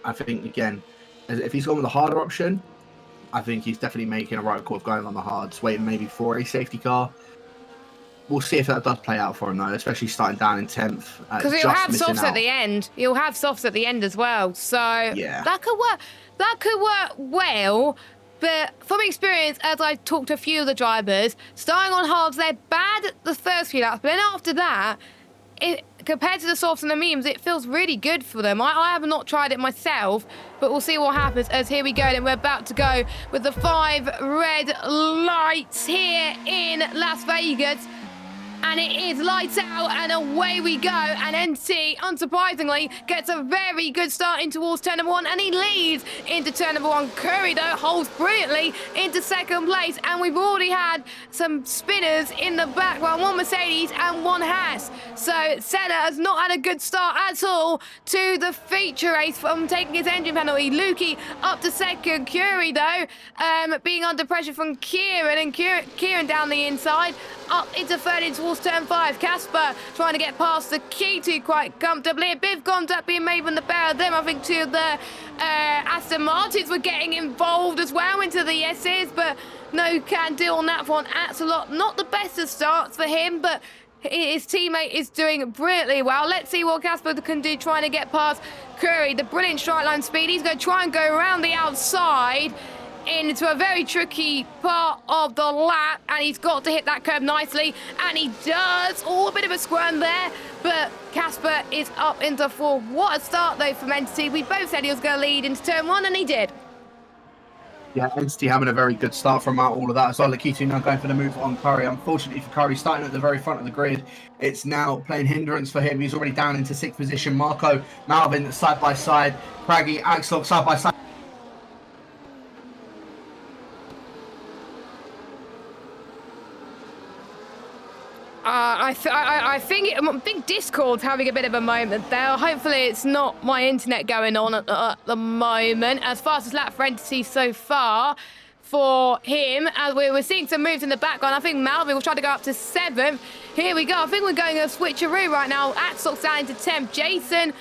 I think, again, if he's gone with the harder option, I think he's definitely making a right call of going on the hards, waiting maybe for a safety car. We'll see if that does play out for him, though, especially starting down in 10th. Because he'll have softs at the end. He'll have softs at the end as well. So yeah, that could work. That could work well. But from experience, as I talked to a few of the drivers, starting on hards, they're bad at the first few laps. But then after that, compared to the softs and the mediums, it feels really good for them. I have not tried it myself, but we'll see what happens as here we go. And we're about to go with the 5 red lights here in Las Vegas. And it is lights out and away we go. And NC, unsurprisingly, gets a very good start in towards turn number 1, and he leads into turn number 1. Curry, though, holds brilliantly into second place. And we've already had some spinners in the background, 1 Mercedes and 1 Haas. So Senna has not had a good start at all to the feature race from taking his engine penalty. Lukey up to second. Curry, though, being under pressure from Kieran, and Kieran down the inside, up into third in towards towards turn 5. Casper trying to get past the K2 quite comfortably. A bit of contact being made from the pair of them. I think two of the Aston Martins were getting involved as well into the S's, but no can do on that one. Axelot, not the best of starts for him, but his teammate is doing brilliantly well. Let's see what Casper can do trying to get past Curry. The brilliant straight line speed. He's going to try and go around the outside into a very tricky part of the lap, and he's got to hit that curb nicely, and he does. Oh, a bit of a squirm there, but Casper is up into 4. What a start though from Entity. We both said he was going to lead into turn 1, and he did. Yeah, Entity having a very good start from all of that as well. Lakitu now going for the move on Curry. Unfortunately for Curry, starting at the very front of the grid, it's now playing hindrance for him. He's already down into 6th position. Marco, Malvin side by side, Craggy, Axel side by side. I think Discord's having a bit of a moment there. Hopefully it's not my internet going on at the moment. As fastest lap for Entity so far for him, as we were seeing some moves in the background. I think Malvin will try to go up to 7th. Here we go. I think we're going a switcheroo right now. Axel's down into 10th. Jason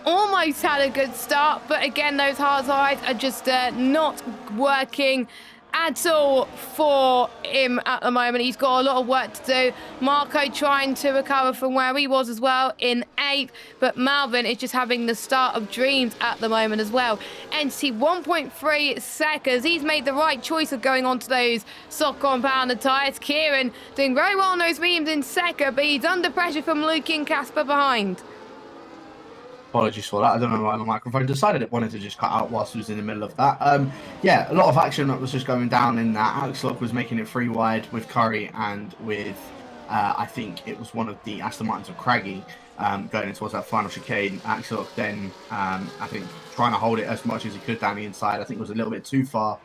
almost had a good start, but again, those hard sides are just not working at all for him at the moment. He's got a lot of work to do. Marco trying to recover from where he was as well in 8th, but Malvin is just having the start of dreams at the moment as well. Entity 1.3 seconds. He's made the right choice of going onto those soft compounder tyres. Kieran doing very well on those mediums in second, but he's under pressure from Luke and Casper behind. Apologies for that. I don't know why the microphone decided it wanted to just cut out whilst it was in the middle of that. Yeah, a lot of action that was just going down in that. Axelot was making it 3 wide with Curry and with, I think it was one of the Aston Martins of Craggy going in towards that final chicane. Axelot then, I think, trying to hold it as much as he could down the inside. I think it was a little bit too far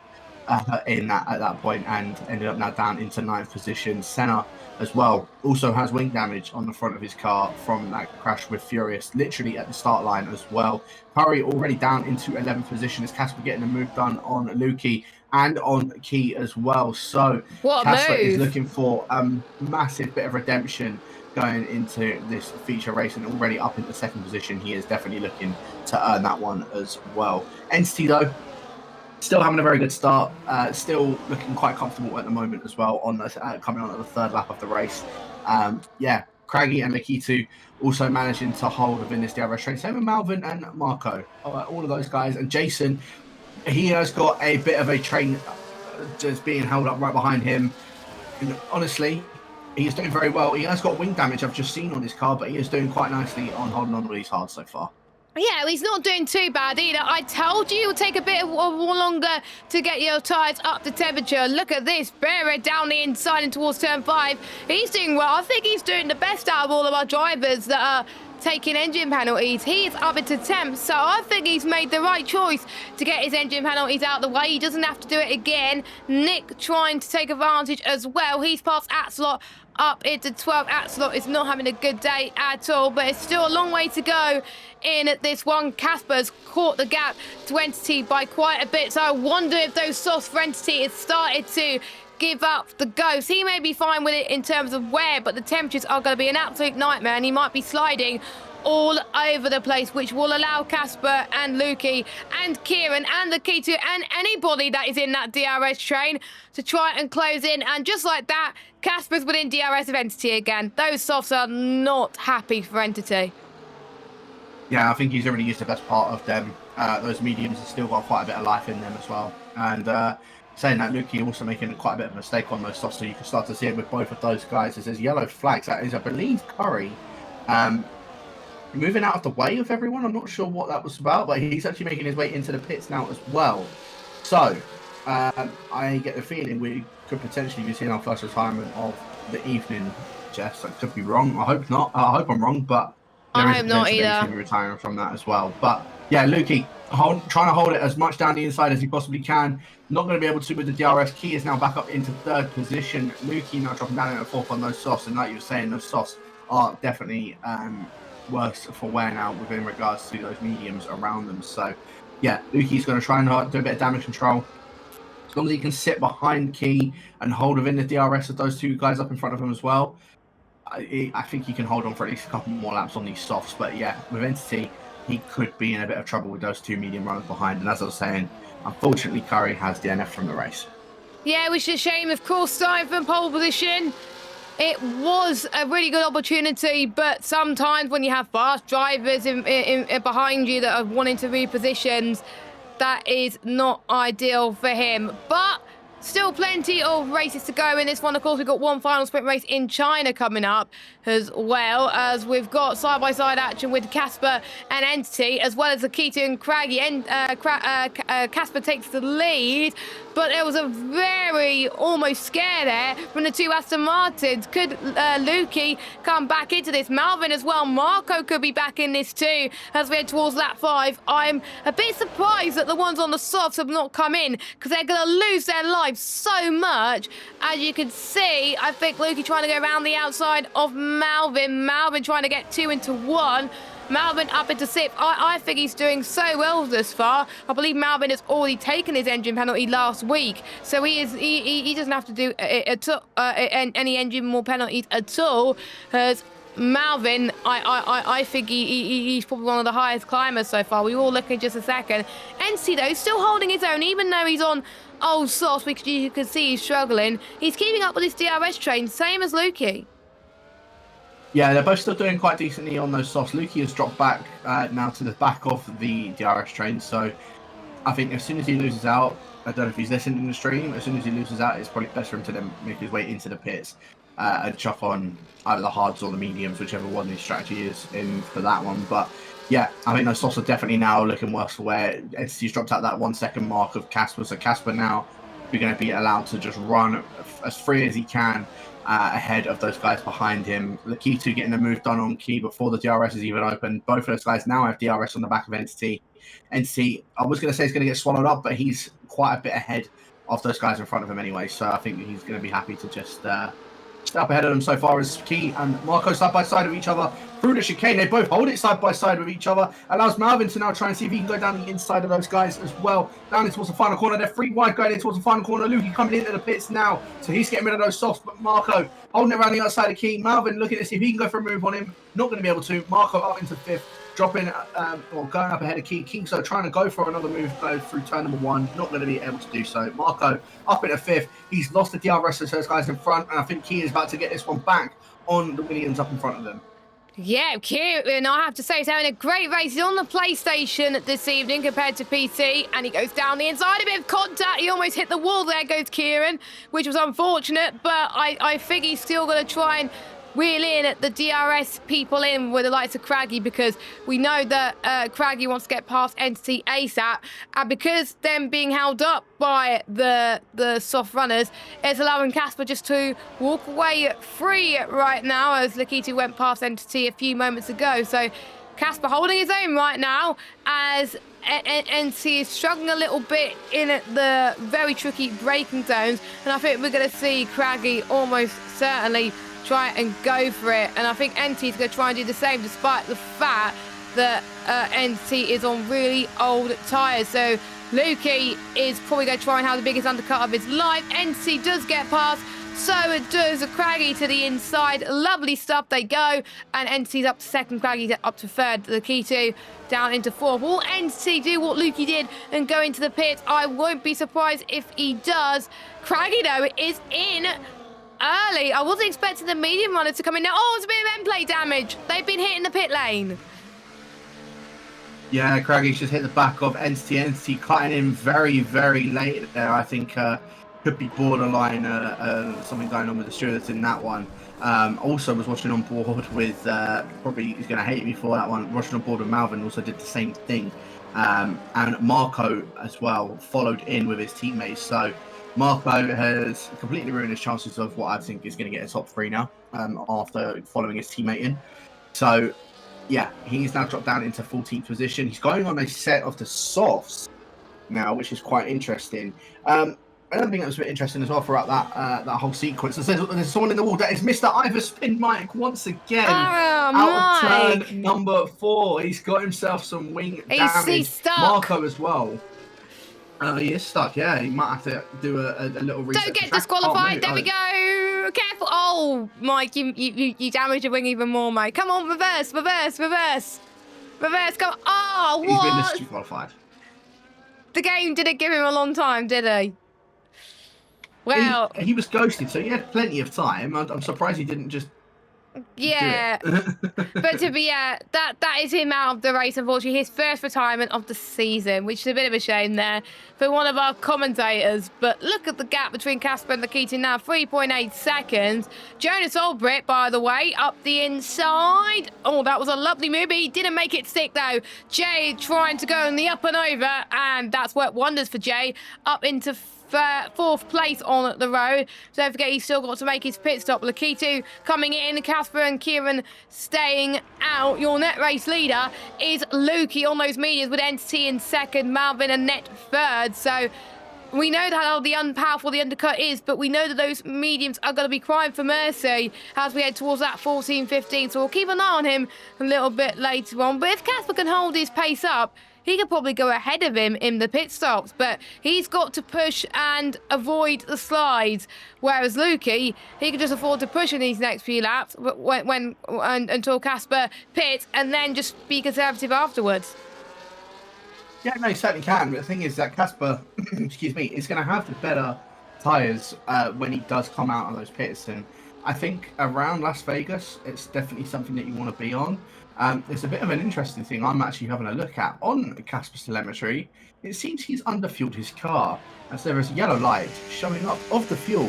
in that at that point, and ended up now down into 9th position. Senna as well also has wing damage on the front of his car from that crash with Furious, literally at the start line as well. Curry already down into 11th position as Casper getting a move done on Lukey and on Key as well. So Casper is looking for a massive bit of redemption going into this feature race, and already up into 2nd position. He is definitely looking to earn that one as well. Entity though, still having a very good start, still looking quite comfortable at the moment as well on the, coming on at the 3rd lap of the race. Yeah, Craggy and Lakitu also managing to hold within this DRS train. Same with Malvin and Marco, all of those guys. And Jason, he has got a bit of a train just being held up right behind him. And honestly, he is doing very well. He has got wing damage I've just seen on his car, but he is doing quite nicely on holding on to these hard so far. Yeah, he's not doing too bad either. I told you it would take a bit longer to get your tyres up to temperature. Look at this. Bearer down the inside and towards turn 5. He's doing well. I think he's doing the best out of all of our drivers that are taking engine penalties. He is up into 10th, so I think he's made the right choice to get his engine penalties out of the way. He doesn't have to do it again. Nick trying to take advantage as well. He's passed Axelot up into 12th. Axelot is not having a good day at all, but it's still a long way to go in this one. Casper's caught the gap to Entity by quite a bit, so I wonder if those softs for Entity has started to give up the ghost. He may be fine with it in terms of wear, but the temperatures are going to be an absolute nightmare, and he might be sliding all over the place, which will allow Casper and Lukey and Kieran and the K2 and anybody that is in that DRS train to try and close in. And just like that, Casper's within DRS of Entity again. Those softs are not happy for Entity. Yeah, I think he's already used the best part of them. Those mediums have still got quite a bit of life in them as well. And saying that, Lukey also making quite a bit of a mistake on those softs, so you can start to see it with both of those guys. It says yellow flags. That is, I believe, Curry. Moving out of the way of everyone. I'm not sure what that was about, but he's actually making his way into the pits now as well. So I get the feeling we could potentially be seeing our first retirement of the evening, Jess. I could be wrong. I hope not. I hope I'm wrong, but I hope not either. Be retiring from that as well. But yeah, Lukey trying to hold it as much down the inside as he possibly can. Not going to be able to with the DRS. Key is now back up into 3rd position. Lukey now dropping down into 4th on those softs, and like you were saying, those softs are definitely worse for wear now within regards to those mediums around them. So yeah, Lukey's going to try and do a bit of damage control. As long as he can sit behind Key and hold within the DRS of those two guys up in front of him as well, I think he can hold on for at least a couple more laps on these softs. But yeah, with Entity, he could be in a bit of trouble with those 2 medium runners behind. And as I was saying, unfortunately, Curry has DNF from the race. Yeah, which is a shame. Of course, starting from pole position, it was a really good opportunity, but sometimes when you have fast drivers in behind you that are wanting to reposition, that is not ideal for him. But still plenty of races to go in this one. Of course, we've got one final sprint race in China coming up, as well as we've got side-by-side action with Casper and Entity, as well as Akita and Craggy. And Casper takes the lead, but there was a very almost scare there from the 2 Aston Martins. Could Lukey come back into this? Malvin as well. Marco could be back in this too as we head towards lap 5. I'm a bit surprised that the ones on the softs have not come in, because they're going to lose their lives so much. As you can see, I think Lukey trying to go around the outside of Malvin. Malvin trying to get 2 into 1. Malvin up into 6th. I think he's doing so well thus far. I believe Malvin has already taken his engine penalty last week, so he doesn't have to do any engine more penalties at all. As Malvin, I think he's probably one of the highest climbers so far. We will look in just a second. NC though still holding his own, even though he's on old sauce, because you can see he's struggling. He's keeping up with his DRS train, same as Lukey. Yeah, they're both still doing quite decently on those softs. Lukey has dropped back now to the back of the DRS train, so I think as soon as he loses out, I don't know if he's listening in the stream, as soon as he loses out, it's probably best for him to then make his way into the pits and chuck on either the hards or the mediums, whichever one his strategy is in for that one. But yeah, I think those softs are definitely now looking worse for where Entity's dropped out that 1 second mark of Casper, so Casper now is going to be allowed to just run as free as he can ahead of those guys behind him. The key to getting the move done on Key before the DRS is even open. Both of those guys now have DRS on the back of Entity. Entity, I was going to say he's going to get swallowed up, but he's quite a bit ahead of those guys in front of him anyway. So I think he's going to be happy to just up ahead of them so far as Key and Marco side by side of each other through the chicane. They both hold it side by side with each other. Allows Malvin to now try and see if he can go down the inside of those guys as well. Down in towards the final corner. They're 3 wide going in towards the final corner. Lukey coming into the pits now. So he's getting rid of those softs, but Marco holding it around the outside of Key. Malvin looking to see if he can go for a move on him. Not going to be able to. Marco up into 5th. Dropping or going up ahead of Key. King so trying to go for another move, go through turn number 1, not going to be able to do so. Marco up into 5th. He's lost the DRS to those guys in front, and I think Key is about to get this one back on the Williams up in front of them. Yeah, Kieran, I have to say, he's having a great race. He's on the PlayStation this evening compared to PC, and he goes down the inside, a bit of contact. He almost hit the wall there, goes Kieran, which was unfortunate, but I think he's still going to try and wheel in at the DRS people in with the likes of Craggy, because we know that Craggy wants to get past Entity ASAP, and because them being held up by the soft runners, it's allowing Casper just to walk away free right now, as Lakiti went past Entity a few moments ago. So Casper holding his own right now, as Entity is struggling a little bit in the very tricky braking zones, and I think we're going to see Craggy almost certainly try and go for it, and I think Entity is going to try and do the same, despite the fact that Entity is on really old tyres. So Lukey is probably going to try and have the biggest undercut of his life. Entity does get past, so it does Craggy to the inside. Lovely stuff, they go, and Entity's up to 2nd, Craggy up to 3rd, the key to down into 4th. Will Entity do what Lukey did and go into the pits? I won't be surprised if he does. Craggy, though, is in early. I wasn't expecting the medium runners to come in now. Oh, it's a bit of end plate damage. They've been hitting the pit lane. Yeah, Craggy's just hit the back of Entity. Entity cutting in very, very late there. I think could be borderline something going on with the stewards in that one. Also was watching on board with, probably he's going to hate me for that one, watching on board with Malvin also did the same thing. And Marco as well followed in with his teammates. So Marco has completely ruined his chances of what I think is going to get a top 3 now, after following his teammate in. So, yeah, he's now dropped down into 14th position. He's going on a set of the softs now, which is quite interesting. Another thing that was a bit interesting as well throughout that whole sequence. There's someone in the wall. That is Mr. Ivor Spin Mike once again. Out of turn number 4. He's got himself some wing damage. He's stuck. Marco as well. He is stuck, yeah. He might have to do a little reset. Don't get disqualified. There we go. careful. Oh, Mike, you damaged the wing even more, mate. Come on, reverse. Come on. Oh, He's been what? disqualified. The game didn't give him a long time, did he? Well, He was ghosted, so he had plenty of time. I'm surprised he didn't just yeah. do it. But to be that is him out of the race, unfortunately. His first retirement of the season, which is a bit of a shame there for one of our commentators. But look at the gap between Casper and Nikita now, 3.8 seconds. Jonas Olbricht, by the way, up the inside. Oh, that was a lovely move. He didn't make it stick, though. Jay trying to go in the up and over, and that's worked wonders for Jay. Up into fourth place on the road. Don't forget, he's still got to make his pit stop. Lakitu coming in, Casper and Kieran staying out. Your net race leader is Lukey on those mediums, with Entity in second, Malvin and Net third. So we know how unpowerful the undercut is, but we know that those mediums are going to be crying for mercy as we head towards that 14-15. So we'll keep an eye on him a little bit later on. But if Casper can hold his pace up, he could probably go ahead of him in the pit stops, but he's got to push and avoid the slides. Whereas Lukey, he can just afford to push in these next few laps until Casper pits, and then just be conservative afterwards. Yeah, no, he certainly can. But the thing is that Casper, excuse me, is going to have the better tyres when he does come out of those pits. And I think around Las Vegas, it's definitely something that you want to be on. It's a bit of an interesting thing I'm actually having a look at on Casper's telemetry. It seems he's underfueled his car, as there is a yellow light showing up of the fuel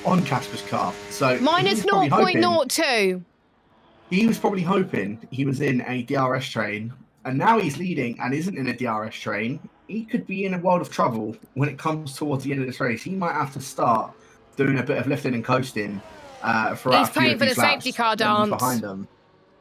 on Casper's car. So minus 0.02. He was probably hoping he was in a DRS train, and now he's leading and isn't in a DRS train. He could be in a world of trouble when it comes towards the end of this race. He might have to start doing a bit of lifting and coasting throughout. He's paying for the safety car dance behind them.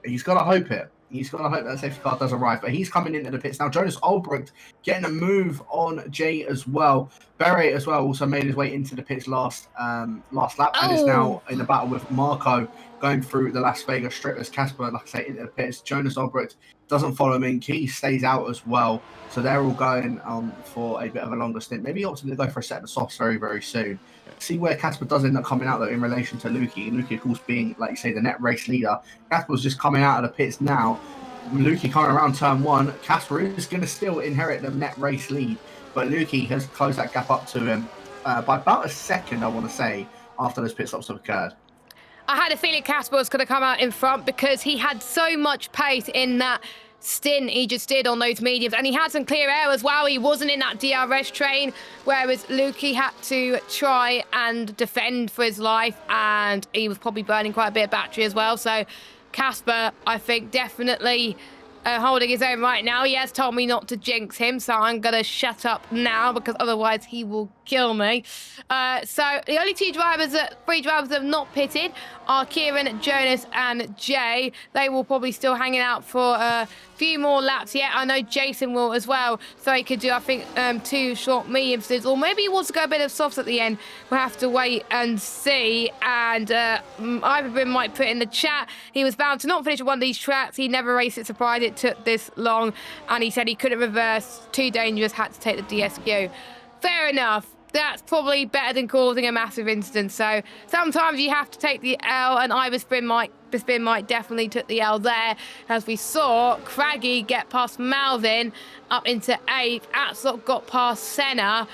He's got to hope it. He's got to hope that safety car does arrive. But he's coming into the pits now. Jonas Olbricht getting a move on Jay as well. Beret as well also made his way into the pits last lap and is now in the battle with Marco going through the Las Vegas Strip as Casper, like I say, into the pits. Jonas Olbricht doesn't follow him in. Key stays out as well. So they're all going for a bit of a longer stint. Maybe opting to go for a set of softs very, very soon. See where Casper does end up coming out, though, in relation to Lukey. Lukey, of course, being, like you say, the net race leader. Casper's just coming out of the pits now. Lukey coming around turn one. Casper is going to still inherit the net race lead, but Lukey has closed that gap up to him by about a second, I want to say, after those pit stops have occurred. I had a feeling Casper was going to come out in front because he had so much pace in that stint he just did on those mediums, and he had some clear air as well. He wasn't in that DRS train, whereas Lukey had to try and defend for his life, and he was probably burning quite a bit of battery as well. So Casper, I think, definitely holding his own right now. He has told me not to jinx him, so I'm going to shut up now because otherwise he will kill me. So the only three drivers that have not pitted are Kieran, Jonas and Jay. They will probably still hanging out for a few more laps yet. I know Jason will as well, so he could do, I think, 2 short medium stints, or maybe he wants to go a bit of softs at the end. We'll have to wait and see. And Ivan might put in the chat, he was bound to not finish one of these tracks. He never raced it, surprised it took this long, and he said he couldn't reverse, too dangerous, had to take the DSQ. Fair enough. That's probably better than causing a massive incident. So sometimes you have to take the L, and Iverspin might definitely took the L there, as we saw Craggy get past Malvin up into 8th. Atslop got past Senna,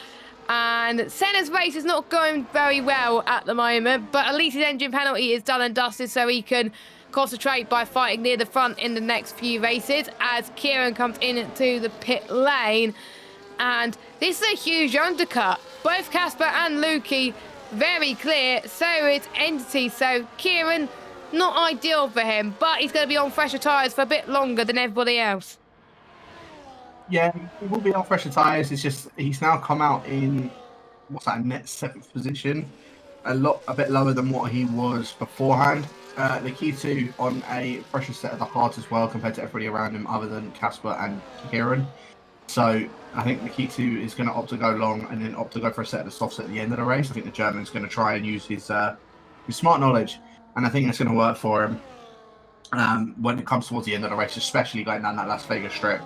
and Senna's race is not going very well at the moment, but at least his engine penalty is done and dusted, so he can concentrate by fighting near the front in the next few races as Kieran comes into the pit lane. And this is a huge undercut. Both Casper and Lukey very clear, so is Entity. So Kieran, not ideal for him, but he's going to be on fresher tyres for a bit longer than everybody else. Yeah, he will be on fresher tyres. It's just he's now come out in, net 7th position. A bit lower than what he was beforehand. The key to on a fresher set of the hards as well compared to everybody around him other than Casper and Kieran. So I think Nikita is going to opt to go long and then opt to go for a set of the softs at the end of the race. I think the German's going to try and use his smart knowledge, and I think that's going to work for him when it comes towards the end of the race, especially going down that Las Vegas Strip.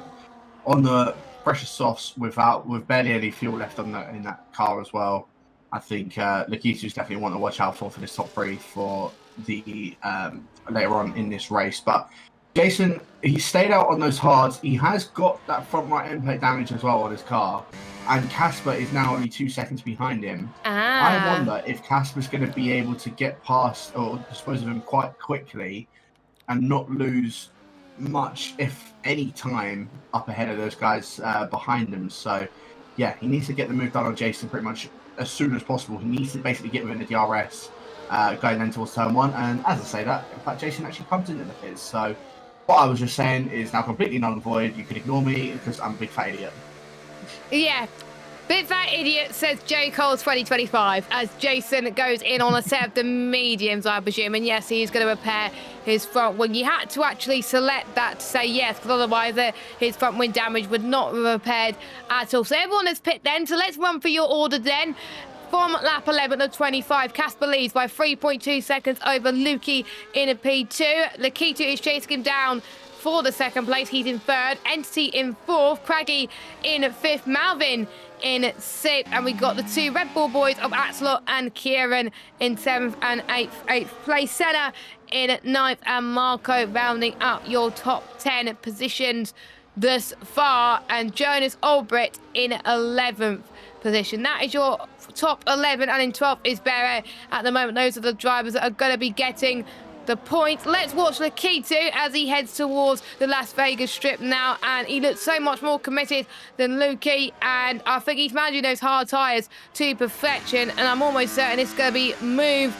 On the precious softs with barely any fuel left in that car as well, I think Lakitu's definitely one to watch out for this top three for the later on in this race. But Jason, he stayed out on those hards. He has got that front right end plate damage as well on his car. And Casper is now only 2 seconds behind him. I wonder if Casper's going to be able to get past or dispose of him quite quickly and not lose much, if any, time up ahead of those guys behind him. So, yeah, he needs to get the move done on Jason pretty much as soon as possible. He needs to basically get within the DRS going then towards turn one. And as I say that, in fact, Jason actually comes into the pits. So what I was just saying is now completely null and void. You can ignore me because I'm a big fat idiot. Yeah. Bit Fat Idiot says J. Cole's 2025 as Jason goes in on a set of the mediums, I presume. And yes, he's going to repair his front wing. You had to actually select that to say yes, because otherwise his front wing damage would not be repaired at all. So everyone is pit then. So let's run for your order then. From lap 11 of 25, Casper leads by 3.2 seconds over Lukey in a P2. Lakitu is chasing him down for the second place. He's in third. Entity in fourth. Craggy in fifth. Malvin in sixth. And we got the two Red Bull boys of Axelot and Kieran in seventh and eighth place. Senna in ninth. And Marco rounding up your top 10 positions thus far. And Jonas Olbricht in 11th position. That is your top 11. And in 12th is Beret. At the moment, those are the drivers that are going to be getting the points. Let's watch Lakitu as he heads towards the Las Vegas Strip now, and he looks so much more committed than Lukey, and I think he's managing those hard tyres to perfection, and I'm almost certain it's going to be move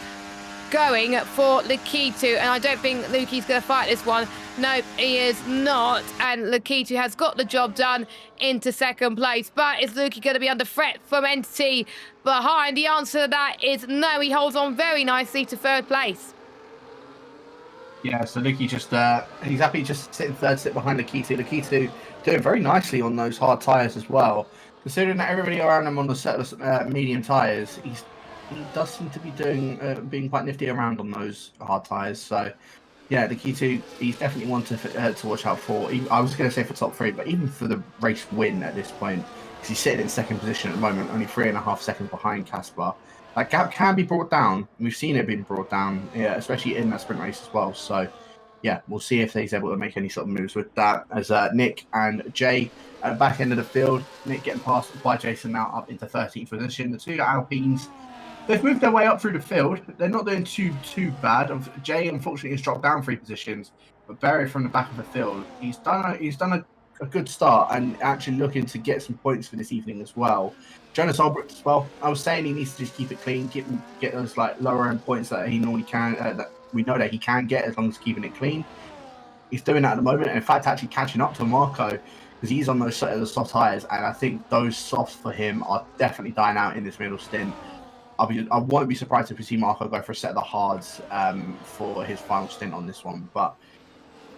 going for Lakitu, and I don't think Lukey's going to fight this one. Nope, he is not, and Lakitu has got the job done into second place. But is Lukey going to be under threat from Entity behind? The answer to that is no. He holds on very nicely to third place. Yeah, so Lukey just, he's happy just sitting third, sit behind Lakitu. Lakitu doing very nicely on those hard tyres as well. Considering that everybody around him on the set of medium tyres, he does seem to be being quite nifty around on those hard tyres. So, yeah, Lakitu, he's definitely one to watch out for. I was going to say for top three, but even for the race win at this point, because he's sitting in second position at the moment, only 3.5 seconds behind Casper. That gap can be brought down. We've seen it being brought down, yeah, especially in that sprint race as well. So, yeah, we'll see if he's able to make any sort of moves with that. As Nick and Jay at the back end of the field, Nick getting passed by Jason now up into 13th position. The two Alpines, they've moved their way up through the field. They're not doing too bad. Jay, unfortunately, has dropped down 3 positions, but Barry from the back of the field, he's done a good start and actually looking to get some points for this evening as well. Jonas Olbricht as well. I was saying he needs to just keep it clean, get those like lower end points that he normally can, that we know that he can get as long as keeping it clean. He's doing that at the moment. And in fact, actually catching up to Marco because he's on those soft tyres, and I think those softs for him are definitely dying out in this middle stint. I won't be surprised if we see Marco go for a set of the hards for his final stint on this one. But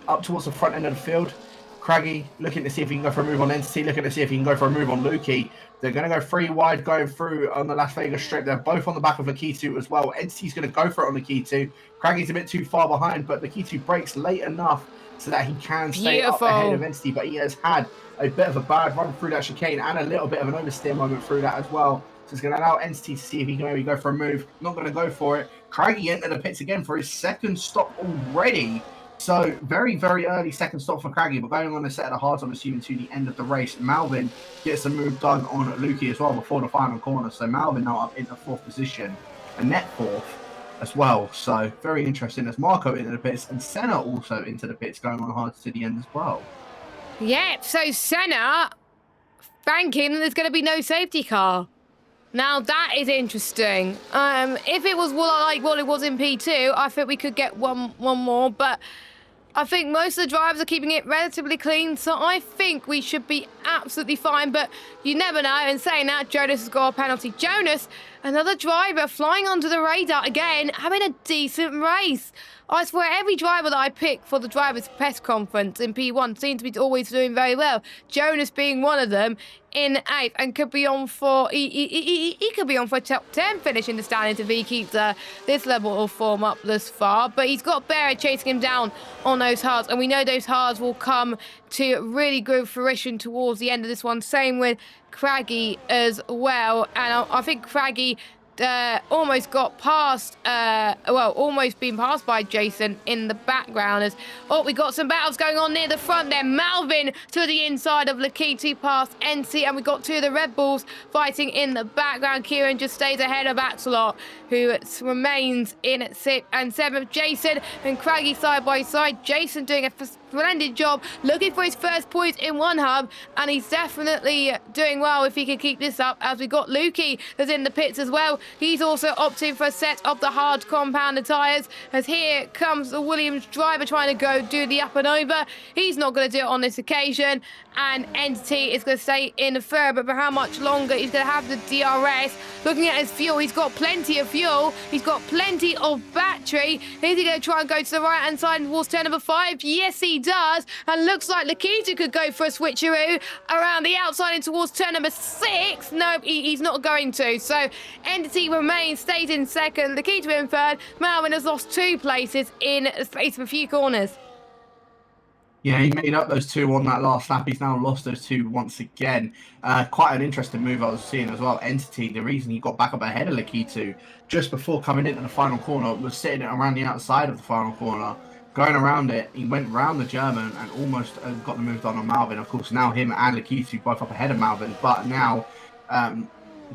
up towards the front end of the field, Craggy looking to see if he can go for a move on Entity, looking to see if he can go for a move on Lukey. They're going to go 3 wide going through on the Las Vegas Strip. They're both on the back of Lakitu as well. Entity's going to go for it on Lakitu. Craggy's a bit too far behind, but Lakitu breaks late enough so that he can stay up ahead of Entity. But he has had a bit of a bad run through that chicane and a little bit of an oversteer moment through that as well. So it's going to allow Entity to see if he can maybe go for a move. Not going to go for it. Craggy entered the pits again for his second stop already. So very, very early second stop for Craggy, but going on a set of the hards, I'm assuming, to the end of the race. Malvin gets a move done on Lukey as well before the final corner. So Malvin now up into 4th position, a net 4th as well. So very interesting as Marco into the pits and Senna also into the pits, going on hards to the end as well. Yeah, so Senna thanking there's going to be no safety car. Now that is interesting. If it was like what it was in P2, I think we could get one more, but I think most of the drivers are keeping it relatively clean, so I think we should be absolutely fine, but you never know. And saying that, Jonas has got a penalty. Jonas, another driver flying under the radar again, having a decent race. I swear every driver that I pick for the drivers' press conference in P1 seems to be always doing very well. Jonas being one of them in 8th and could be on for he could be on for a top 10 finish in the standings if he keeps this level of form up thus far. But he's got Barrett chasing him down on those hards, and we know those hards will come to really good fruition towards the end of this one. Same with Craggy as well, and I think Craggy almost got past, almost been passed by Jason in the background. We got some battles going on near the front there. Malvin to the inside of Lakitu past NC, and we got two of the Red Bulls fighting in the background. Kieran just stays ahead of Axelot, who remains in at 6th and 7th. Jason and Craggy side by side. Jason doing a splendid job, looking for his first point in one hub, and he's definitely doing well if he can keep this up, as we got Lukey that's in the pits as well. He's also opting for a set of the hard compounder tyres, as here comes the Williams driver trying to go do the up and over. He's not going to do it on this occasion, and Entity is going to stay in third, but for how much longer? He's going to have the DRS. Looking at his fuel, he's got plenty of fuel, he's got plenty of battery. Is he going to try and go to the right hand side towards turn number 5? Yes, he does, and looks like Lakitu could go for a switcheroo around the outside and towards turn number 6. No, he's not going to. So Entity remains, stays in second, Lakitu in third. Malvin has lost 2 places in the space of a few corners. Yeah, he made up those 2 on that last lap. He's now lost those 2 once again. Quite an interesting move I was seeing as well. Entity, the reason he got back up ahead of Lakitu just before coming into the final corner was sitting around the outside of the final corner, going around it. He went round the German and almost got the move done on Malvin. Of course, now him and Lakitu both up ahead of Malvin, but now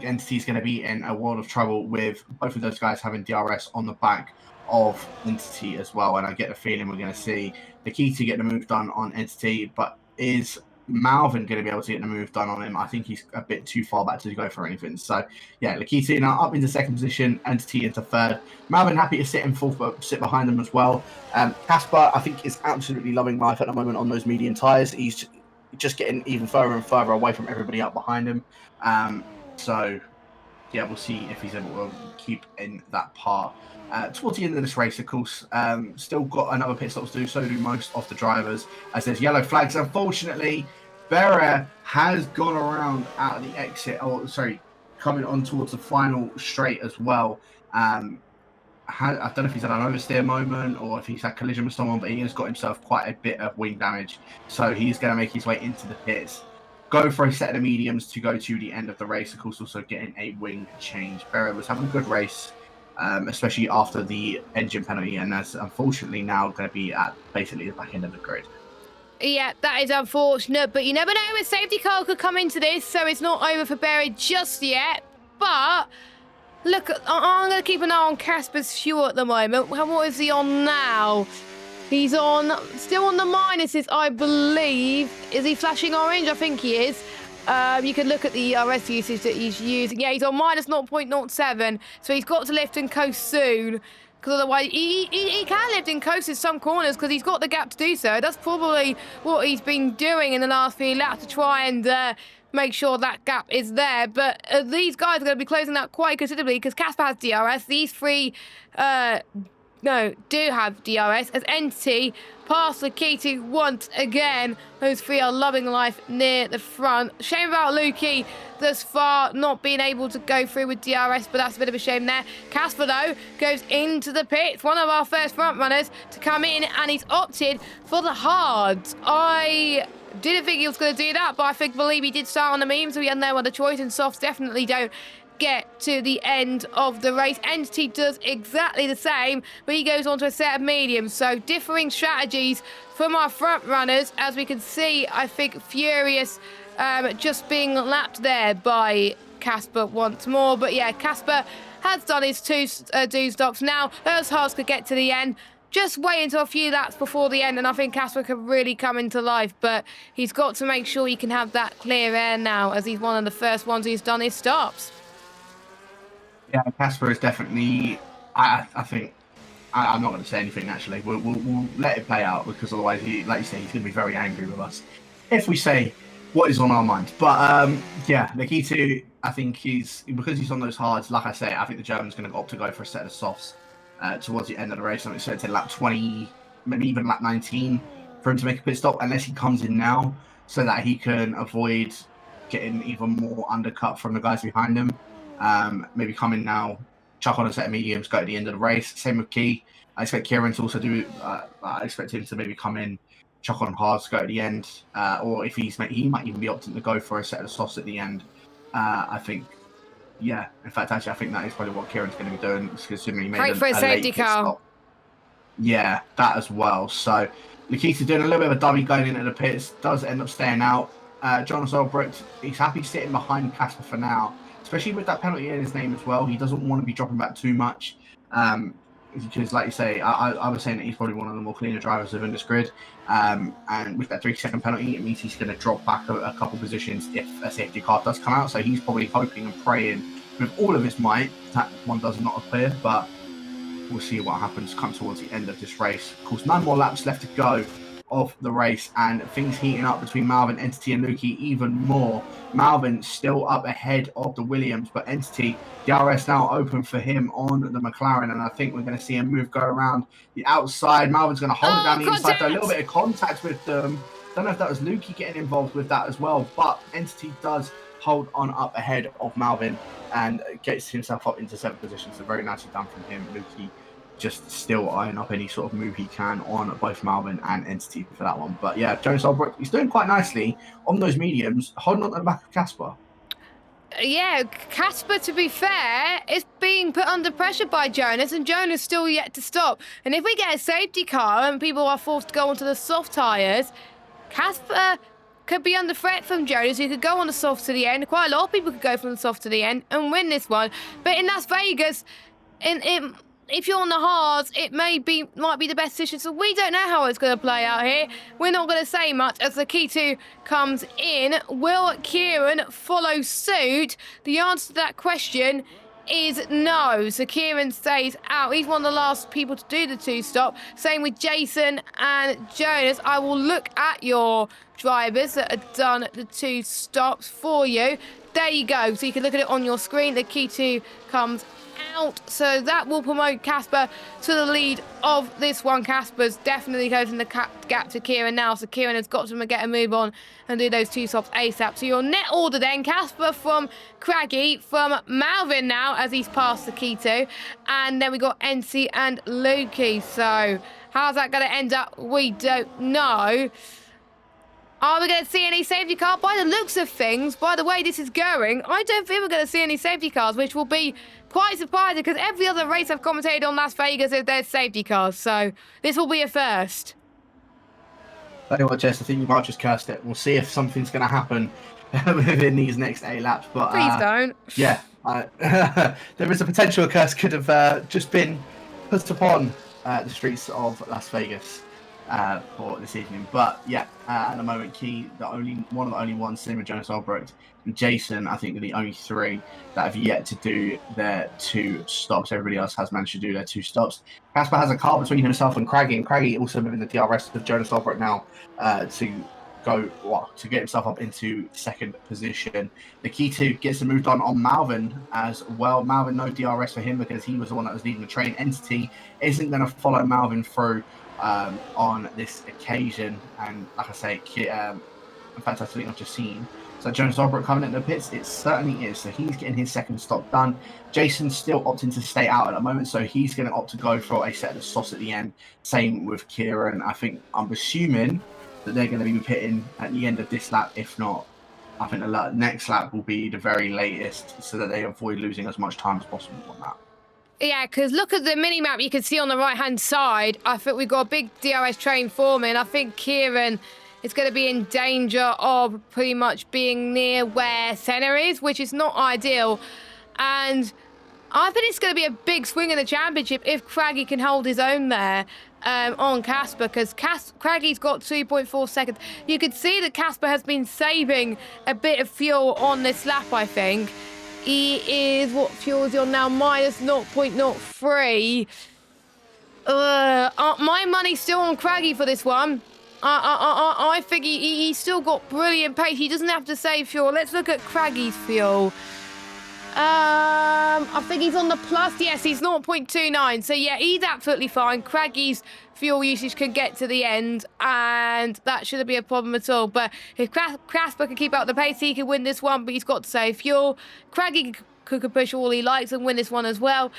Entity's going to be in a world of trouble with both of those guys having DRS on the back of Entity as well. And I get the feeling we're going to see Lakitu get the move done on Entity, but is Malvin going to be able to get the move done on him? I think he's a bit too far back to go for anything. So yeah, Lakitu now up into 2nd position, Entity into 3rd. Malvin happy to sit in 4th, but sit behind them as well. Casper, I think, is absolutely loving life at the moment on those medium tyres. He's just getting even further and further away from everybody up behind him. So yeah, we'll see if he's able to keep in that part. Towards the end of this race, of course, still got another pit stop to do. So do most of the drivers, as there's yellow flags. Unfortunately, Berra has gone around out of the exit, coming on towards the final straight as well. I don't know if he's had an oversteer moment or if he's had collision with someone, but he has got himself quite a bit of wing damage. So he's going to make his way into the pits, go for a set of the mediums to go to the end of the race. Of course, also getting a wing change. Berra was having a good race, especially after the engine penalty, and that's unfortunately now going to be at basically the back end of the grid. Yeah, that is unfortunate, but you never know, a safety car could come into this, so it's not over for Berry just yet. But look, I'm going to keep an eye on Casper's fuel at the moment. What is he on now? He's still on the minuses, I believe. Is he flashing orange? I think he is. You can look at the RS usage that he's using. Yeah, he's on minus 0.07, so he's got to lift and coast soon, because otherwise he can lift and coast in some corners because he's got the gap to do so. That's probably what he's been doing in the last few laps to try and make sure that gap is there. But these guys are going to be closing that quite considerably because Casper has DRS. These 3 do have DRS, as Entity past Lakitu once again. Those 3 are loving life near the front. Shame about Lukey thus far not being able to go through with DRS, but that's a bit of a shame there. Casper, though, goes into the pits, one of our first front runners to come in, and he's opted for the hards. I didn't think he was going to do that, but I believe he did start on the medium, so he had no other choice, and softs definitely don't get to the end of the race. Entity does exactly the same, but he goes on to a set of mediums. So differing strategies from our front runners, as we can see. I think Furious just being lapped there by Casper once more. But yeah, Casper has done his 2 do stops. Now those hards could get to the end. Just wait until a few laps before the end, and I think Casper could really come into life. But he's got to make sure he can have that clear air now, as he's one of the first ones who's done his stops. Yeah, Casper is definitely. I think I'm not going to say anything. Actually, we'll let it play out, because otherwise, like you say, he's going to be very angry with us if we say what is on our mind. But yeah, Lakitu, I think because he's on those hards. Like I say, I think the German's going to opt to go for a set of softs towards the end of the race. I'm expecting lap 20, maybe even lap 19 for him to make a pit stop, unless he comes in now, so that he can avoid getting even more undercut from the guys behind him. Maybe come in now, chuck on a set of mediums, go to the end of the race. Same with Key. I expect Kieran to also do. I expect him to maybe come in, chuck on hards, go to the end, or if he might even be opting to go for a set of softs at the end. I think Yeah, in fact, actually, I think that is probably what Kieran's going to be doing, considering he made Great for a a safety late pit car. stop. Yeah, that as well. So Nikita doing a little bit of a dummy going into the pits, does end up staying out. Jonas Albrecht, he's happy sitting behind Casper for now, especially with that penalty in his name as well. He doesn't want to be dropping back too much. Because, like you say, I was saying that he's probably one of the more cleaner drivers within this grid. And with that 3-second penalty, it means he's going to drop back a couple positions if a safety car does come out. So he's probably hoping and praying with all of his might that one does not appear. But we'll see what happens come towards the end of this race. Of course, 9 more laps left to go of the race, and things heating up between Malvin, Entity, and Lukey even more. Malvin still up ahead of the Williams, but Entity, DRS now open for him on the McLaren, and I think we're going to see a move go around the outside. Malvin's going to hold it down the inside, though, a little bit of contact with them. Don't know if that was Lukey getting involved with that as well, but Entity does hold on up ahead of Malvin and gets himself up into 7th position. So very nicely done from him. Lukey just still eyeing up any sort of move he can on both Malvin and Entity for that one. But yeah, Jonas Albrecht, he's doing quite nicely on those mediums, holding on to the back of Casper. Yeah, Casper, to be fair, is being put under pressure by Jonas, and Jonas still yet to stop. And if we get a safety car and people are forced to go onto the soft tyres, Casper could be under threat from Jonas, who could go on the soft to the end. Quite a lot of people could go from the soft to the end and win this one. But in Las Vegas, if you're on the hards, it might be the best decision. So we don't know how it's going to play out here. We're not going to say much as the K2 comes in. Will Kieran follow suit? The answer to that question is no. So Kieran stays out. He's one of the last people to do the 2-stop. Same with Jason and Jonas. I will look at your drivers that have done the 2 stops for you. There you go. So you can look at it on your screen. The K2 comes out, so that will promote Casper to the lead of this one. Casper's definitely closing the gap to Kieran now, so Kieran has got to get a move on and do those 2 stops ASAP. So your net order then, Casper from Craggy, from Malvin now as he's passed the Keto, and then we got NC and Lukey. So how's that going to end up? We don't know. Are we going to see any safety car? By the looks of things, by the way this is going, I don't think we're going to see any safety cars, which will be quite surprising because every other race I've commentated on Las Vegas, there's safety cars. So this will be a first. Tell you what, Jess, I think you might just cursed it. We'll see if something's going to happen within these next 8 laps. But please don't. Yeah, there is a potential a curse could have just been put upon the streets of Las Vegas for this evening. But yeah, at the moment, Key, one of the only ones, same with Jonas Albrecht and Jason, I think are the only 3 that have yet to do their 2 stops. Everybody else has managed to do their 2 stops. Casper has a car between himself and Craggy also moving the DRS of Jonas Albrecht now to get himself up into 2nd position. The key to gets moved on Malvin as well. Malvin, no DRS for him because he was the one that was leading the train. Entity isn't going to follow Malvin through on this occasion, and like I say, in fact, I think I've just seen. So Jonas Albrecht coming into the pits, it certainly is. So he's getting his 2nd stop done. Jason's still opting to stay out at the moment, so he's going to opt to go for a set of softs at the end. Same with Kieran. I'm assuming that they're going to be pitting at the end of this lap. If not, I think the next lap will be the very latest, so that they avoid losing as much time as possible on that. Yeah, because look at the mini-map you can see on the right-hand side. I think we've got a big DRS train forming. I think Kieran is going to be in danger of pretty much being near where Senna is, which is not ideal. And I think it's going to be a big swing in the championship if Craggy can hold his own there on Casper, because Craggy's got 2.4 seconds. You can see that Casper has been saving a bit of fuel on this lap, I think. He is, what fuel is he on now? Minus 0.03. My money's still on Craggy for this one. I think he's still got brilliant pace. He doesn't have to save fuel. Let's look at Craggy's fuel. I think he's on the plus. Yes, he's 0.29. So yeah, he's absolutely fine. Craggy's fuel usage can get to the end, and that shouldn't be a problem at all. But if Casper can keep up the pace, he can win this one, but he's got to save fuel. Craggy could push all he likes and win this one as well.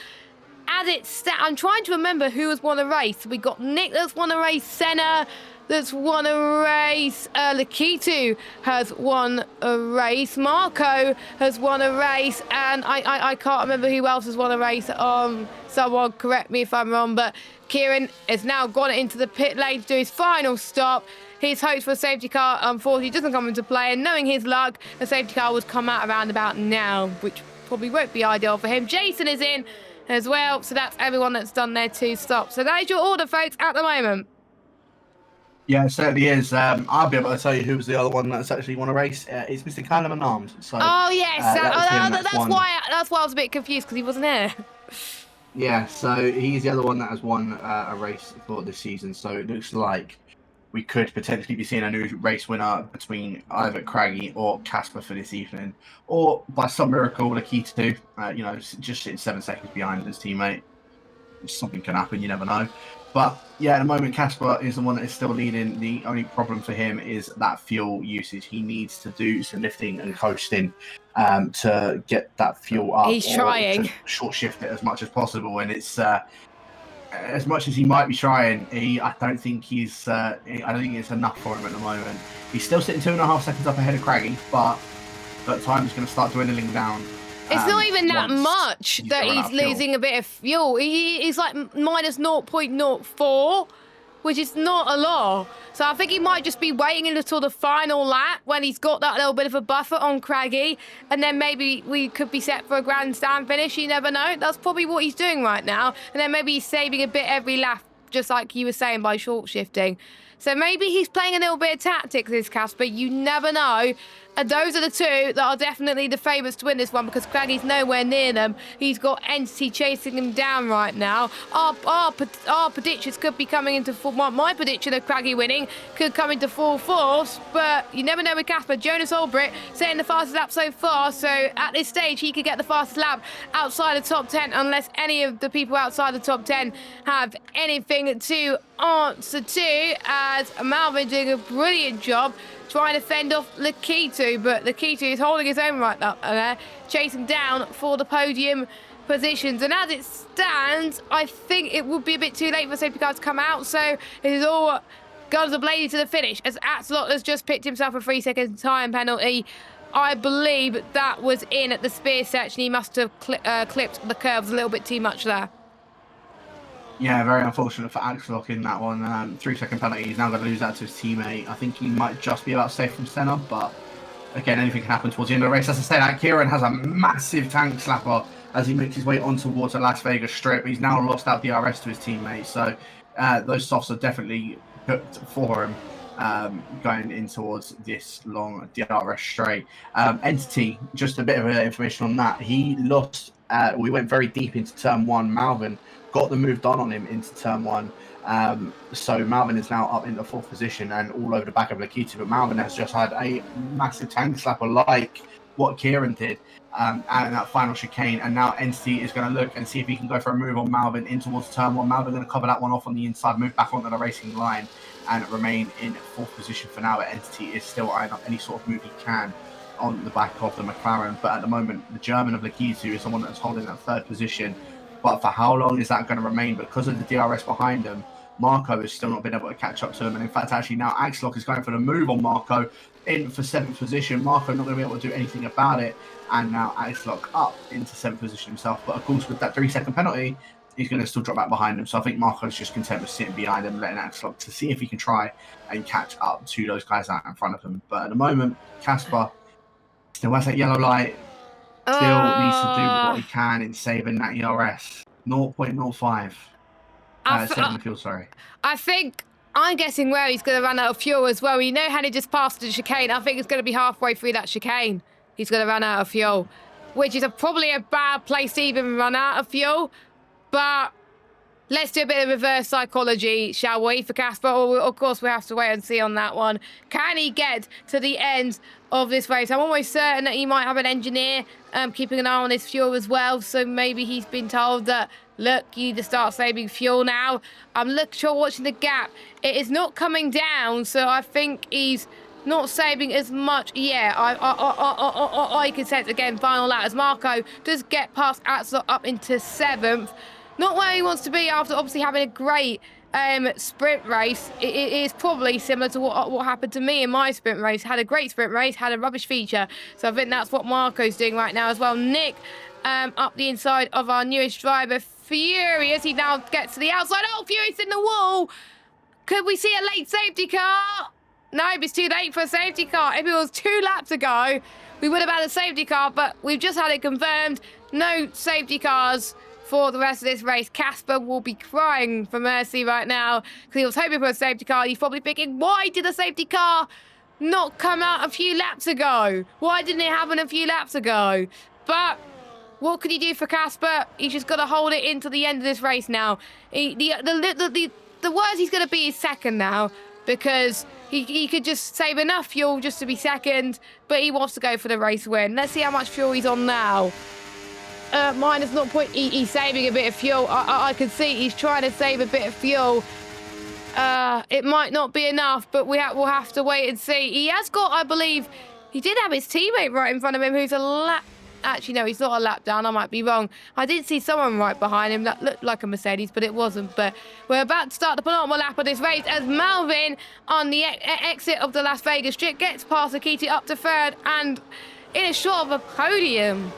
As I'm trying to remember who has won a race. We got Nick that's won a race, Senna, that's won a race. Lakitu has won a race. Marco has won a race. And I can't remember who else has won a race. Someone correct me if I'm wrong. But Kieran has now gone into the pit lane to do his final stop. His hopes for a safety car, unfortunately, doesn't come into play. And knowing his luck, the safety car would come out around about now, which probably won't be ideal for him. Jason is in as well. So that's everyone that's done their 2 stops. So that is your order, folks, at the moment. Yeah, it certainly is. I'll be able to tell you who was the other one that's actually won a race. It's Mr. Callum Arms. So, oh, yes. That's why I was a bit confused, because he wasn't here. Yeah, so he's the other one that has won a race for this season. So it looks like we could potentially be seeing a new race winner between either Craggy or Casper for this evening. Or, by some miracle, Lakitu, just sitting 7 seconds behind his teammate. Something can happen, you never know. But yeah, at the moment, Casper is the one that is still leading. The only problem for him is that fuel usage. He needs to do some lifting and coasting to get that fuel up. He's trying. To short shift it as much as possible. And it's as much as he might be trying, I don't think it's enough for him at the moment. He's still sitting 2.5 seconds up ahead of Craggy, but time is going to start dwindling down. It's not even that much that he's losing a bit of fuel. He's like minus 0.04, which is not a lot. So I think he might just be waiting until the final lap when he's got that little bit of a buffer on Craggy, and then maybe we could be set for a grandstand finish. You never know. That's probably what he's doing right now. And then maybe he's saving a bit every lap, just like you were saying, by short shifting. So maybe he's playing a little bit of tactics, this Casper. You never know. And those are the 2 that are definitely the favourites to win this one, because Craggy's nowhere near them. He's got Entity chasing him down right now. Our predictions could be coming into full... My prediction of Craggy winning could come into full force, but you never know with Casper. Jonas Olbricht setting the fastest lap so far, so at this stage he could get the fastest lap outside the top 10, unless any of the people outside the top 10 have anything to answer to, as Malvin doing a brilliant job trying to fend off Lakitu, but Lakitu is holding his own right up there, chasing down for the podium positions. And as it stands, I think it would be a bit too late for safety car to come out, so it is all guns a-blazing to the finish, as Axelot has just picked himself a 3-second time penalty. I believe that was in at the spear section. He must have clipped the curves a little bit too much there. Yeah, very unfortunate for Axelot in that one. 3-second penalty. He's now going to lose that to his teammate. I think he might just be about safe from centre, but again, anything can happen towards the end of the race. As I say, that Kieran has a massive tank slapper as he makes his way on towards the Las Vegas Strip. He's now lost out DRS to his teammate, so those softs are definitely cooked for him going in towards this long DRS straight. Entity, just a bit of information on that. He lost. We went very deep into turn 1. Malvin got the move done on him into turn 1. So Malvin is now up in the 4th position and all over the back of Lakitu. But Malvin has just had a massive tank slapper like what Kieran did and that final chicane. And now Entity is going to look and see if he can go for a move on Malvin in towards turn 1. Malvin going to cover that one off on the inside, move back onto the racing line and remain in 4th position for now. But Entity is still eyeing up any sort of move he can on the back of the McLaren. But at the moment, the German of Lakitu is the one that's holding that 3rd position. But for how long is that going to remain? Because of the DRS behind him, Marco has still not been able to catch up to him. And in fact, actually now Axelot is going for the move on Marco in for 7th position. Marco not going to be able to do anything about it. And now Axelot up into 7th position himself. But of course, with that 3-second penalty, he's going to still drop back behind him. So I think Marco's just content with sitting behind him, letting Axelot to see if he can try and catch up to those guys out in front of him. But at the moment, Casper still has that yellow light. Still needs to do what he can in saving that ERS. 0.05. Saving the fuel, sorry. I think I'm guessing where he's going to run out of fuel as well. You know how he just passed the chicane. I think it's going to be halfway through that chicane. He's going to run out of fuel, which is probably a bad place to even run out of fuel. But let's do a bit of reverse psychology, shall we, for Casper? Of course, we have to wait and see on that one. Can he get to the end of this race? I'm almost certain that he might have an engineer keeping an eye on his fuel as well. So maybe he's been told that, look, you need to start saving fuel now. I'm watching the gap. It is not coming down, so I think he's not saving as much. Yeah, I can sense again, final lap as Marco does get past Axel up into 7th. Not where he wants to be after obviously having a great sprint race, it is probably similar to what happened to me in my sprint race. Had a great sprint race, had a rubbish feature. So I think that's what Marco's doing right now as well. Nick up the inside of our newest driver, Furious. He now gets to the outside. Oh, Furious in the wall. Could we see a late safety car? No, it's too late for a safety car. If it was 2 laps ago, we would have had a safety car, but we've just had it confirmed. No safety cars for the rest of this race. Casper will be crying for mercy right now because he was hoping for a safety car. He's probably thinking, why did the safety car not come out a few laps ago? Why didn't it happen a few laps ago? But what could he do for Casper? He's just got to hold it into the end of this race now. The worst he's going to be is second now, because he could just save enough fuel just to be second, but he wants to go for the race win. Let's see how much fuel he's on now. Minus 0. He's saving a bit of fuel. I can see he's trying to save a bit of fuel. It might not be enough, but we'll have to wait and see. He has got, I believe, he did have his teammate right in front of him who's a lap... Actually, no, he's not a lap down. I might be wrong. I did see someone right behind him that looked like a Mercedes, but it wasn't. But we're about to start the penultimate lap of this race as Malvin, on the exit of the Las Vegas Strip, gets past Akiti up to third and in a short of a podium.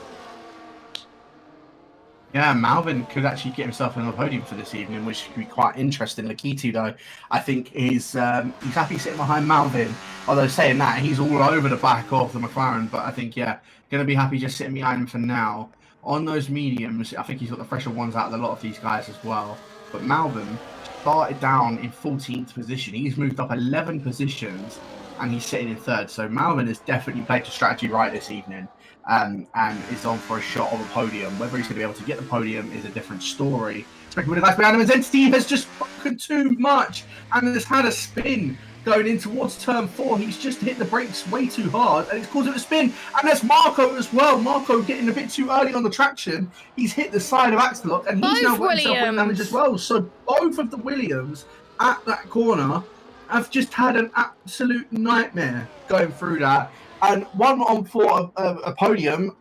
Yeah, Malvin could actually get himself on the podium for this evening, which could be quite interesting. Lakitu, though, I think he's happy sitting behind Malvin. Although saying that, he's all over the back of the McLaren. But I think, yeah, going to be happy just sitting behind him for now. On those mediums, I think he's got the fresher ones out of a lot of these guys as well. But Malvin started down in 14th position. He's moved up 11 positions, and he's sitting in third. So Malvin has definitely played the strategy right this evening. And is on for a shot of a podium. Whether he's going to be able to get the podium is a different story. Especially with the guys behind him. His entity has just broken too much and has had a spin going in towards turn 4. He's just hit the brakes way too hard and it's caused him to spin. And there's Marco as well. Marco getting a bit too early on the traction. He's hit the side of Axelock and he's now got himself with damage as well. So both of the Williams at that corner have just had an absolute nightmare going through that. And one on for a podium,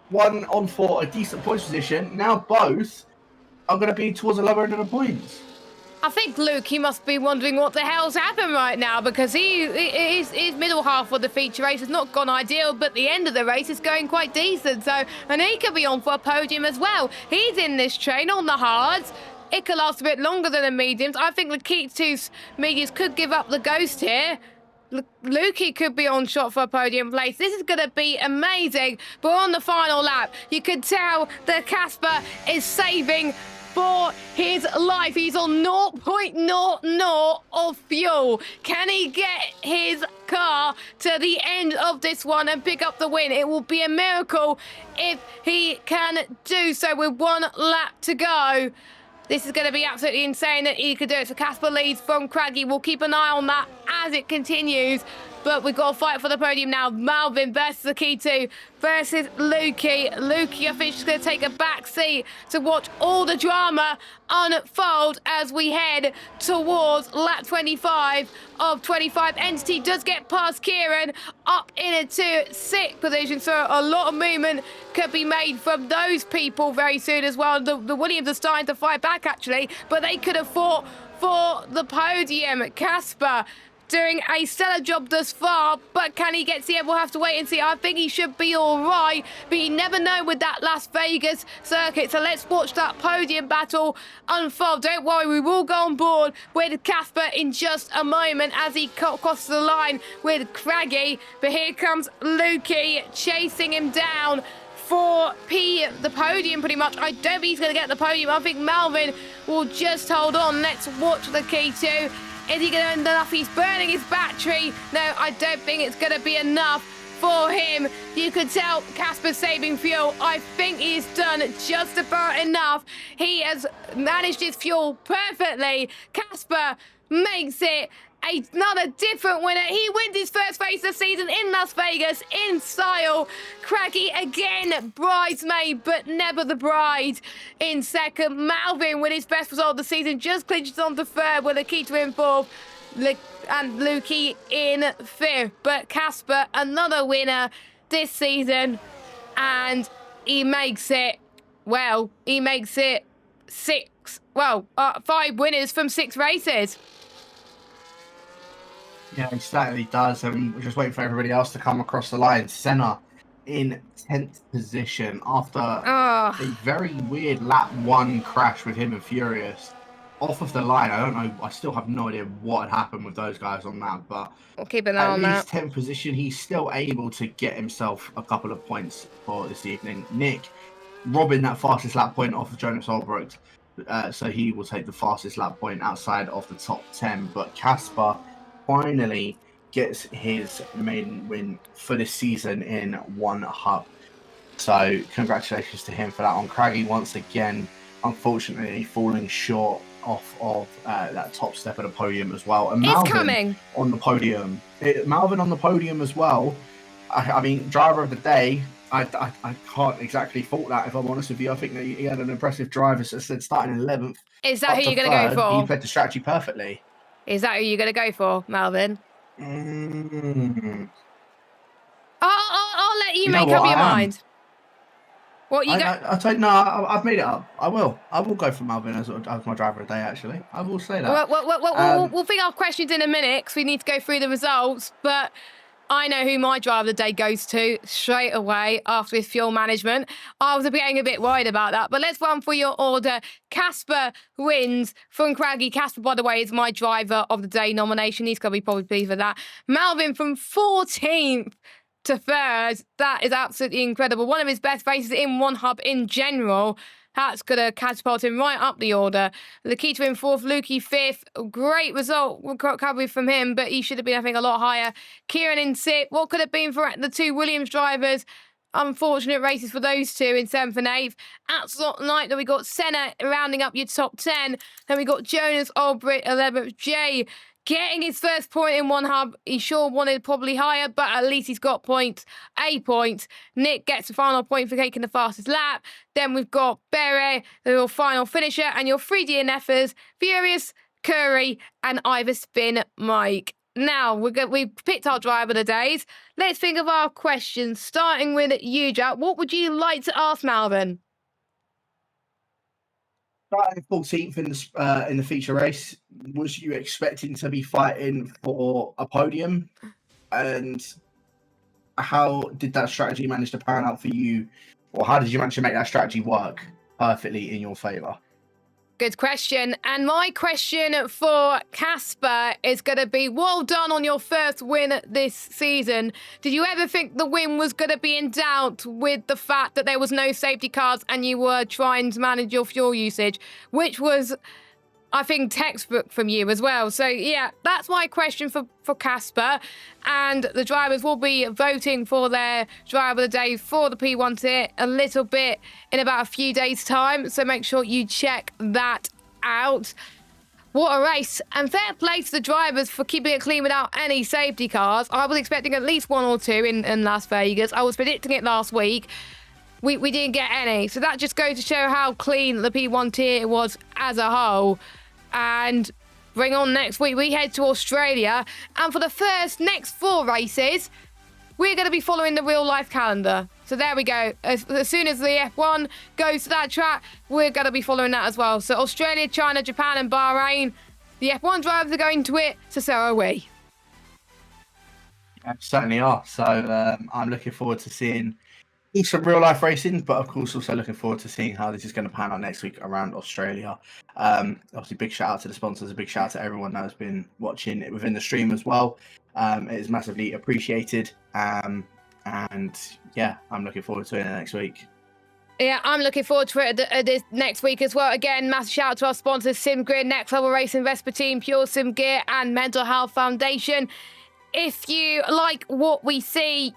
one on for a decent points position. Now both are going to be towards the lower end of the points. I think Luke, he must be wondering what the hell's happened right now, because his middle half of the feature race has not gone ideal, but the end of the race is going quite decent. So, and he could be on for a podium as well. He's in this train on the hards. It could last a bit longer than the mediums. I think Lakitu's mediums could give up the ghost here. Lukey could be on shot for a podium place. This is going to be amazing. But on the final lap, you can tell that Casper is saving for his life. He's on 0.00 of fuel. Can he get his car to the end of this one and pick up the win? It will be a miracle if he can do so with 1 lap to go. This is going to be absolutely insane that he could do it. So Casper leads from Craggy. We'll keep an eye on that as it continues. But we've got to fight for the podium now. Malvin versus Akitu versus Lukey. Lukey, I think, is going to take a back seat to watch all the drama unfold as we head towards lap 25 of 25. Entity does get past Kieran up into 6th position. So a lot of movement could be made from those people very soon as well. The Williams are starting to fight back, actually. But they could have fought for the podium. Casper doing a stellar job thus far, but can he get here? We'll have to wait and see. I think he should be all right, but you never know with that Las Vegas circuit. So let's watch that podium battle unfold. Don't worry, we will go on board with Casper in just a moment as he crosses the line with Craggy. But here comes Lukey chasing him down for the podium pretty much. I don't think he's going to get the podium. I think Malvin will just hold on. Let's watch the key two. Is he going to end enough? He's burning his battery. No, I don't think it's going to be enough for him. You could tell Casper's saving fuel. I think he's done just about enough. He has managed his fuel perfectly. Casper makes it another different winner. He wins his first race of the season in Las Vegas in style. Craggy again, bridesmaid, but never the bride in second. Malvin with his best result of the season just clinches on to third with Akita in fourth and Lukey in 5th. But Casper, another winner this season, and he makes it, well, he makes it 6th 5 winners from 6 races. Yeah, he certainly does. And we're just waiting for everybody else to come across the line. Senna in 10th position after a very weird lap 1 crash with him and Furious. Off of the line, I don't know. I still have no idea what had happened with those guys on that, but We'll keep an eye at on least that. 10th position, he's still able to get himself a couple of points for this evening. Nick robbing that fastest lap point off of Jonas Albrecht, so he will take the fastest lap point outside of the top 10. But Casper finally gets his maiden win for this season in one hub. So congratulations to him for that one. Craggy once again, unfortunately, falling short off of that top step of the podium as well. And Malvin coming on the podium. Malvin on the podium as well. I mean, driver of the day. I can't exactly fault that, if I'm honest with you. I think that he had an impressive drive, as I said, starting 11th. Is that who you're going to go for? He played the strategy perfectly. Is that who you're going to go for, Malvin? I'll let you make up your mind. What you got? I'll tell you, no, I've made it up. I will go for Malvin as my driver of the day, actually. I will say that. We'll think our questions in a minute because we need to go through the results. But I know who my driver of the day goes to straight away after his fuel management. I was getting a bit worried about that. But let's run through your order. Casper wins from Craggy. Casper, by the way, is my driver of the day nomination. He's going to be probably pleased with that. Malvin from 14th to 3rd. That is absolutely incredible. One of his best races in one hub in general. That's going to catapult him right up the order. Lakita in 4th, Lukey 5th. Great result recovery from him, but he should have been, I think, a lot higher. Kieran in 6th. What could have been for the 2 Williams drivers? Unfortunate races for those 2 in 7th and 8th. At slot night, then we got Senna rounding up your top 10. Then we got Jonas Albrecht 11th. Jay getting his first point in one hub. He sure wanted probably higher, but at least he's got points. A point. Nick gets the final point for taking the fastest lap. Then we've got Bere, your final finisher, and your 3 DNFers, Furious, Curry, and Ivor Spin Mike. Now, we've picked our driver of the days. Let's think of our questions, starting with you, Jack. What would you like to ask Malvin? Starting 14th in the feature race, was you expecting to be fighting for a podium? And how did that strategy manage to pan out for you? Or how did you manage to make that strategy work perfectly in your favour? Good question. And my question for Casper is going to be, well done on your first win this season. Did you ever think the win was going to be in doubt with the fact that there was no safety cars and you were trying to manage your fuel usage, which was, I think, textbook from you as well. So, yeah, that's my question for Casper. And the drivers will be voting for their driver of the day for the P1 tier a little bit in about a few days' time. So make sure you check that out. What a race. And fair play to the drivers for keeping it clean without any safety cars. I was expecting at least 1 or 2 in Las Vegas. I was predicting it last week. We didn't get any. So that just goes to show how clean the P1 tier was as a whole. And bring on next week, we head to Australia. And for the next 4 races, we're going to be following the real life calendar. So there we go. As soon as the F1 goes to that track, we're going to be following that as well. So Australia, China, Japan and Bahrain, the F1 drivers are going to it, so are we. Yeah, certainly are. So I'm looking forward to seeing some real life racing, but of course also looking forward to seeing how this is going to pan out next week around Australia. Obviously, big shout out to the sponsors, a big shout out to everyone that has been watching it within the stream as well. It is massively appreciated. And yeah, I'm looking forward to it next week. Yeah, I'm looking forward to it this next week as well. Again, massive shout out to our sponsors, SimGrid, Next Level Racing, Vespa Team, Pure Sim Gear, and Mental Health Foundation. If you like what you see,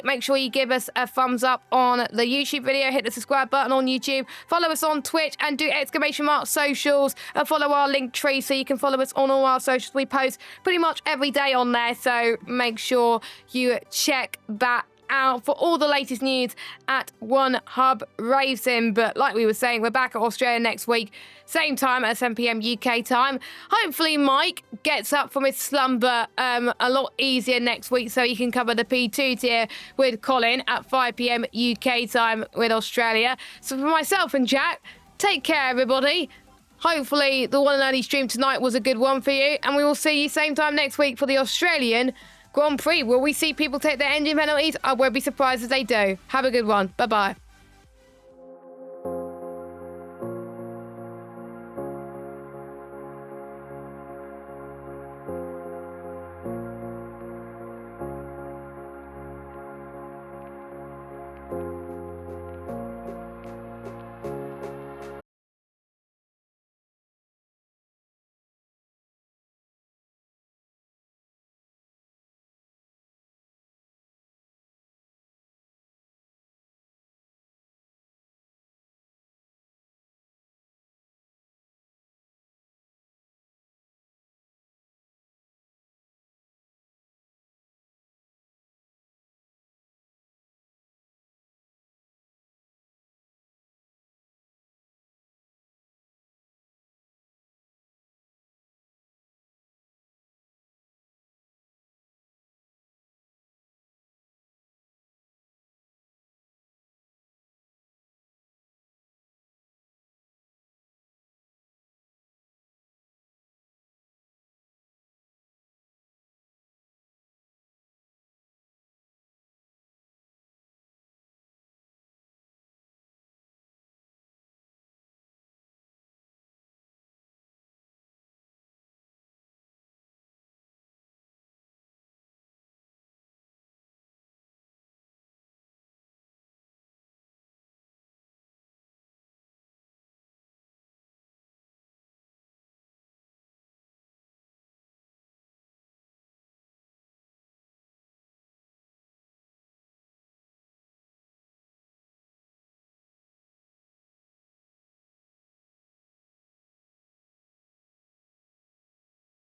make sure you give us a thumbs up on the YouTube video, hit the subscribe button on YouTube, follow us on Twitch and do !mark socials and follow our link tree so you can follow us on all our socials. We post pretty much every day on there, so make sure you check that out for all the latest news at One Hub Racing. But like we were saying, we're back at Australia next week, same time at 7 p.m. UK time. Hopefully Mike gets up from his slumber a lot easier next week so he can cover the P2 tier with Colin at 5 p.m. UK time with Australia. So for myself and Jack, take care everybody. Hopefully the one and only stream tonight was a good one for you, and we will see you same time next week for the Australian Grand Prix. Will we see people take their engine penalties? I won't be surprised if they do. Have a good one. Bye-bye.